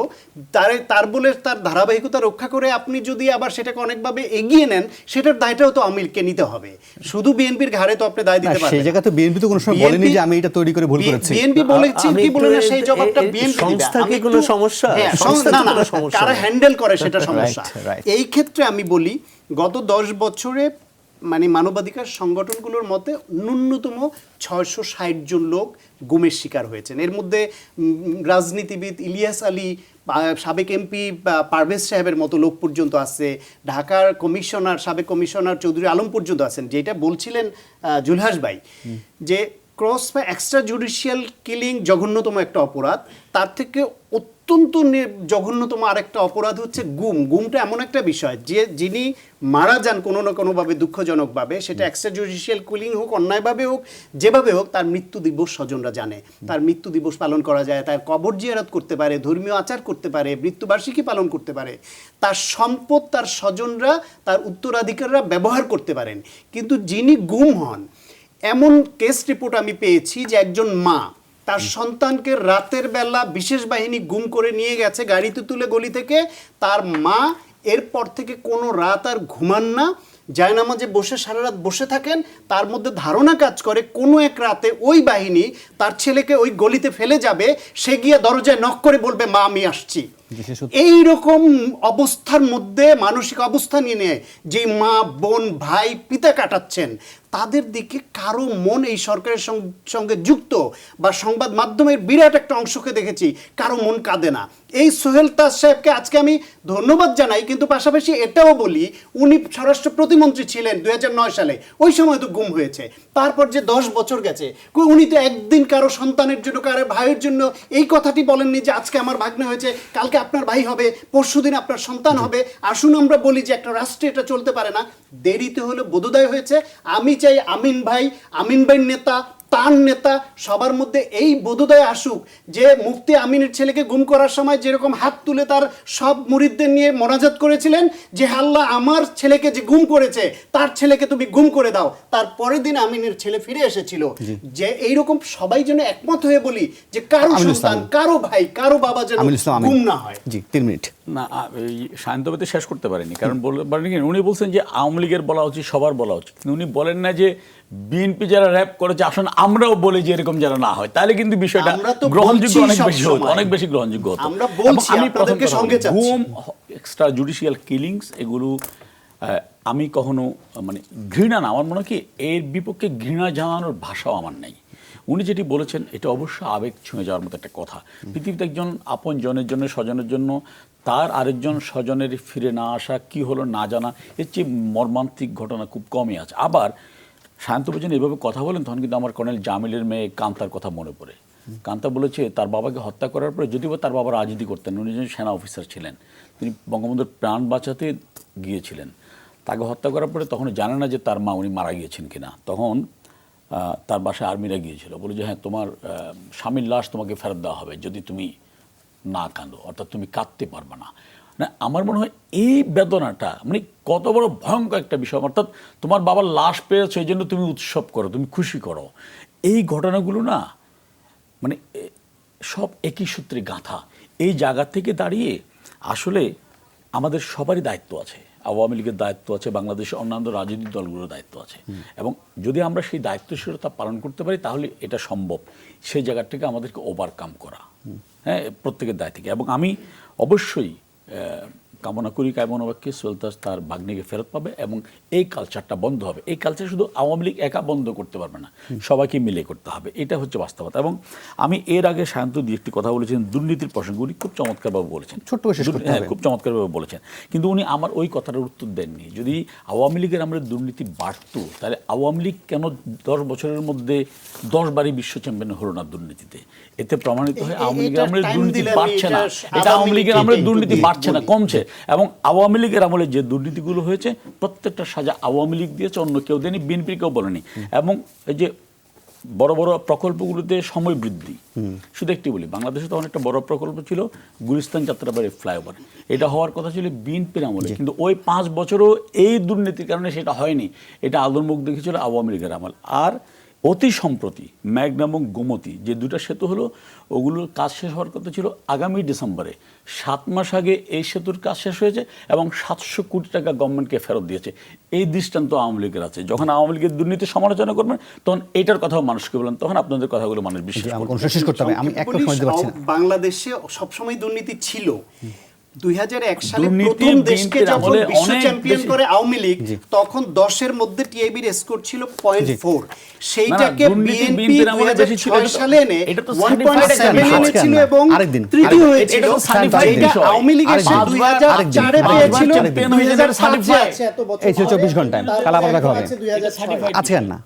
তার বলে তার ধারাবাহিকতা রক্ষা করে আপনি যদি আবার সেটাকে অনেকভাবে এগিয়ে নেন, সেটার দায়টাও তো আওয়ামী লীগকে নিতে হবে। শুধু বিএনপির ঘাড়ে তো আপনি দায় দিতে পারবেন। সেই জায়গায় তো বিএনপি তো কোনো সময় বলেনি যে আমি এটা তৈরি করে ভুল করেছি। বিএনপি বলেছে কি বলে না, সেই জবাবটা বিএনপি দিবে। সংস্থাকে কোনো সমস্যা, না না, কারা হ্যান্ডেল করে সেটা সমস্যা। এই ক্ষেত্রে আমি বলি গত 10 বছরে মানে মানবাধিকার সংগঠনগুলোর মতে ন্যূনতম 660 জন লোক গুমের শিকার হয়েছেন। এর মধ্যে রাজনীতিবিদ ইলিয়াস আলী, সাবেক এমপি পারভেজ সাহেবের মতো লোক পর্যন্ত আছে, ঢাকার কমিশনার, সাবেক কমিশনার চৌধুরী আলম পর্যন্ত আছেন। যেটা বলছিলেন জুলহাস ভাই, যে ক্রস বা এক্সট্রা জুডিশিয়াল কিলিং জঘন্যতম একটা অপরাধ, তার থেকে অত্যন্ত জঘন্যতম আরেকটা অপরাধ হচ্ছে গুম। গুমটা এমন একটা বিষয় যে যিনি মারা যান কোনো না কোনোভাবে দুঃখজনকভাবে, সেটা এক্সট্রা জুডিশিয়াল কিলিং হোক, অন্যায়ভাবে হোক, যেভাবে হোক, তার মৃত্যু দিবস স্বজনরা জানে। তার মৃত্যু দিবস পালন করা যায়, তার কবর জিয়ারত করতে পারে, ধর্মীয় আচার করতে পারে, মৃত্যুবার্ষিকী পালন করতে পারে। তার সম্পদ তার স্বজনরা, তার উত্তরাধিকাররা ব্যবহার করতে পারেন। কিন্তু যিনি গুম হন, এমন কেস রিপোর্ট আমি পেয়েছি যে একজন মা তার সন্তানকে রাতের বেলা বিশেষ বাহিনী গুম করে নিয়ে গেছে গাড়িতে তুলে গলি থেকে। তার মা এরপর থেকে কোনো রাত আর ঘুমান না, জায়নামাজে বসে সারা রাত বসে থাকেন। তার মধ্যে ধারণা কাজ করে কোনো এক রাতে ওই বাহিনী তার ছেলেকে ওই গলিতে ফেলে যাবে, সে গিয়ে দরজায় নক করে বলবে মা আমি আসছি। এই রকম অবস্থার মধ্যে মানসিক অবস্থা নিয়ে যে মা, বোন, ভাই, পিতা কাটাচ্ছেন, তাদের দিকে কারো মন এই সরকারের সঙ্গে যুক্ত বা সংবাদ মাধ্যমের বিরাট একটা অংশকে দেখেছি কারো মন কাঁদে না। এই সোহেল তাজ সাহেবকে আজকে আমি ধন্যবাদ জানাই, কিন্তু পাশাপাশি এটাও বলি উনি স্বরাষ্ট্র প্রতিমন্ত্রী ছিলেন 2009 সালে, ওই সময় তো গুম হয়েছে। তারপর যে 10 বছর গেছে, উনি তো একদিন কারো সন্তানের জন্য, কারো ভাইয়ের জন্য এই কথাটি বলেননি যে আজকে আমার ভাগ্নে হয়েছে, কালকে আপনার ভাই হবে, পরশুদিন আপনার সন্তান হবে। আসুন আমরা বলি যে একটা রাষ্ট্রে এটা চলতে পারে না। দেরিতে হলে বোধোদয় হয়েছে। আমি চাই আমিন ভাইয়ের নেতা, তার নেতা, সবার মধ্যে এই বোধোদয় আসুক যে মুফতি আমিনের ছেলেকে গুম করার সময় যেরকম হাত তুলে তার সব মুরিদদের নিয়ে মোনাজাত করেছিলেন যে আল্লাহ আমার ছেলেকে যে গুম করেছে তার ছেলেকে তুমি গুম করে দাও, তার পরের দিন আমিনের ছেলে ফিরে এসেছিল। যে এইরকম সবাই যেন একমত হয়ে বলি যে কারো সন্তান, কারো ভাই, কারো বাবা যেন গুম না হয়। জি 3 মিনিট না, সায়ন্তবাদী শেষ করতে পারেনি, কারণ উনি বলছেন যে আওয়ামী লীগের বলা উচিত, সবার বলা উচিত, কিন্তু উনি বলেন না যে বিএনপি যারা র্যাপ করেছে আসুন আমরাও বলি যে এরকম যারা না হয়, তাহলে কিন্তু বিষয়টা গ্রহণযোগ্য অনেক বেশি গ্রহণযোগ্য হতো। আমি আপনাদেরকে সঙ্গে চাচ্ছি, গুম, এক্সট্রা জুডিশিয়াল কিলিংস, এগুলো আমি কখনো মানে ঘৃণা না, আমার মনে হয় কি এর বিপক্ষে ঘৃণা জানানোর ভাষাও আমার নেই। উনি যেটি বলেছেন এটা অবশ্য আবেগ ছুঁয়ে যাওয়ার মতো একটা কথা। পৃথিবীতে একজন আপন জনের জন্য, স্বজনের জন্য তার আরেকজন স্বজনের ফিরে না আসা, কি হলো না জানা, এর চেয়ে মর্মান্তিক ঘটনা খুব কমই আছে। আবার শান্ত বচন এভাবে কথা বলেন, তখন কিন্তু আমার কর্নেল জামিলের মেয়ে কান্তার কথা মনে পড়ে। কান্তা বলেছে তার বাবাকে হত্যা করার পরে, যদিও তার বাবা রাজনীতি করতেন, উনি একজন সেনা অফিসার ছিলেন, তিনি বঙ্গবন্ধুর প্রাণ বাঁচাতে গিয়েছিলেন। তাকে হত্যা করার পরে তখন জানে না যে তার মা উনি মারা গিয়েছেন কিনা। তখন তার বাসায় আর্মিরা গিয়েছিল, বলে যে হ্যাঁ তোমার স্বামীর লাশ তোমাকে ফেরত দেওয়া হবে যদি তুমি না কাঁদো, অর্থাৎ তুমি কাঁদতে পারবে না। না, আমার মনে হয় এই বেদনাটা মানে কত বড় ভয়ঙ্কর একটা বিষয়। অর্থাৎ তোমার বাবার লাশ পেয়েছো এই জন্য তুমি উৎসব করো, তুমি খুশি করো। এই ঘটনাগুলো না মানে সব একই সূত্রে গাঁথা। এই জায়গা থেকে দাঁড়িয়ে আসলে আমাদের সবারই দায়িত্ব আছে। আওয়ামী লীগের দায়িত্ব আছে, বাংলাদেশের অন্যান্য রাজনৈতিক দলগুলোর দায়িত্ব আছে, এবং যদি আমরা সেই দায়িত্বশীলতা পালন করতে পারি তাহলে এটা সম্ভব। সেই জায়গাটাকে আমাদেরকে ওভারকাম করা, হ্যাঁ, প্রত্যেকের দায় থেকে। এবং আমি অবশ্যই কামনা করি কায়মনোবাক্যে সুলতাস তার ভাগ্নিকে ফেরত পাবে এবং এই কালচারটা বন্ধ হবে। এই কালচার শুধু আওয়ামী লীগ একা বন্ধ করতে পারবে না, সবাইকে মিলে করতে হবে, এটা হচ্ছে বাস্তবতা। এবং আমি এর আগে শান্ত দিয়ে একটি কথা বলেছেন দুর্নীতির প্রসঙ্গ, উনি খুব চমৎকারভাবে বলেছেন, ছোট্ট করে শেষ করতে হবে। খুব চমৎকারভাবে বলেছেন, কিন্তু উনি আমার ওই কথাটার উত্তর দেননি। যদি আওয়ামী লীগের আমরা দুর্নীতি বাড়তো তাহলে আওয়ামী লীগ কেন 10 বছরের মধ্যে 10 বারই বিশ্ব চ্যাম্পিয়ন হলো না দুর্নীতিতে? এতে প্রমাণিত হয় আওয়ামী লীগের আমলে দুর্নীতি বাড়ছে না, এটা আওয়ামী লীগের আমলে দুর্নীতি বাড়ছে না, কমছে। এবং আওয়ামী লীগের আমলে যে দুর্নীতিগুলো হয়েছে প্রত্যেকটা সাজা আওয়ামী লীগ দিয়েছে, অন্য কেউ দেয়নি, বিএনপি কেউ বলেনি। এবং এই যে বড় বড় প্রকল্পগুলোতে সময় বৃদ্ধি, শুধু একটি বলি, বাংলাদেশে তো অনেকটা বড় প্রকল্প ছিল গুলিস্তান যাত্রাবাড়ি ফ্লাইওভার, এটা হওয়ার কথা ছিল বিএনপির আমলে, কিন্তু ওই 5 বছরও এই দুর্নীতির কারণে সেটা হয়নি। এটা আলোর মুখ দেখেছিল আওয়ামী লীগের আমল। আর অতি সম্প্রতি মেঘনা এবং গোমতী যে দুটা সেতু হলো, ওগুলোর কাজ শেষ হওয়ার কথা ছিল আগামী ডিসেম্বরে। 7 মাস আগে এই সেতুর কাজ শেষ হয়েছে এবং 700 কোটি টাকা গভর্নমেন্টকে ফেরত দিয়েছে। এই দৃষ্টান্ত আওয়ামী লীগের আছে। যখন আওয়ামী লীগের দুর্নীতি সমালোচনা করবেন তখন এইটার কথাও মানুষকে বলেন, তখন আপনাদের কথাগুলো মানুষ বিশ্বাস করবে। আমাকে শেষ করতে হবে, আমি একটা সময় দিতে পারছি না। বাংলাদেশে সবসময় দুর্নীতি ছিল। 2001 সালে দুর্নীতি প্রথম দেশকে বিএনপির যখন আমলে বিশ্ব অনেক চ্যাম্পিয়ন বেশি। করে আওয়ামী লীগ, তখন 10-এর মধ্যে টিআইবির স্কোর ছিল 0.4। সেইটাকে দুর্নীতি বিএনপি বিএনপির আমলে বেশি ছিল। 2006 সালে এনে এটা তো 1.7 এনেছিল এবং আরেকদিন, তৃতীয় আরেকদিন। হয়েছিল। এটা তো certified যেটা বিষয়। আওয়ামী লীগের সে আরেকদিন। 2004-এ পেয়েছিল, আরেকদিন। 2005-এ আছে এত বছর এই ছিল পরে। 24 ঘন্টায়। তারপরে কাল আবার দেখা হবে। আছে 2006 আজকে আর না,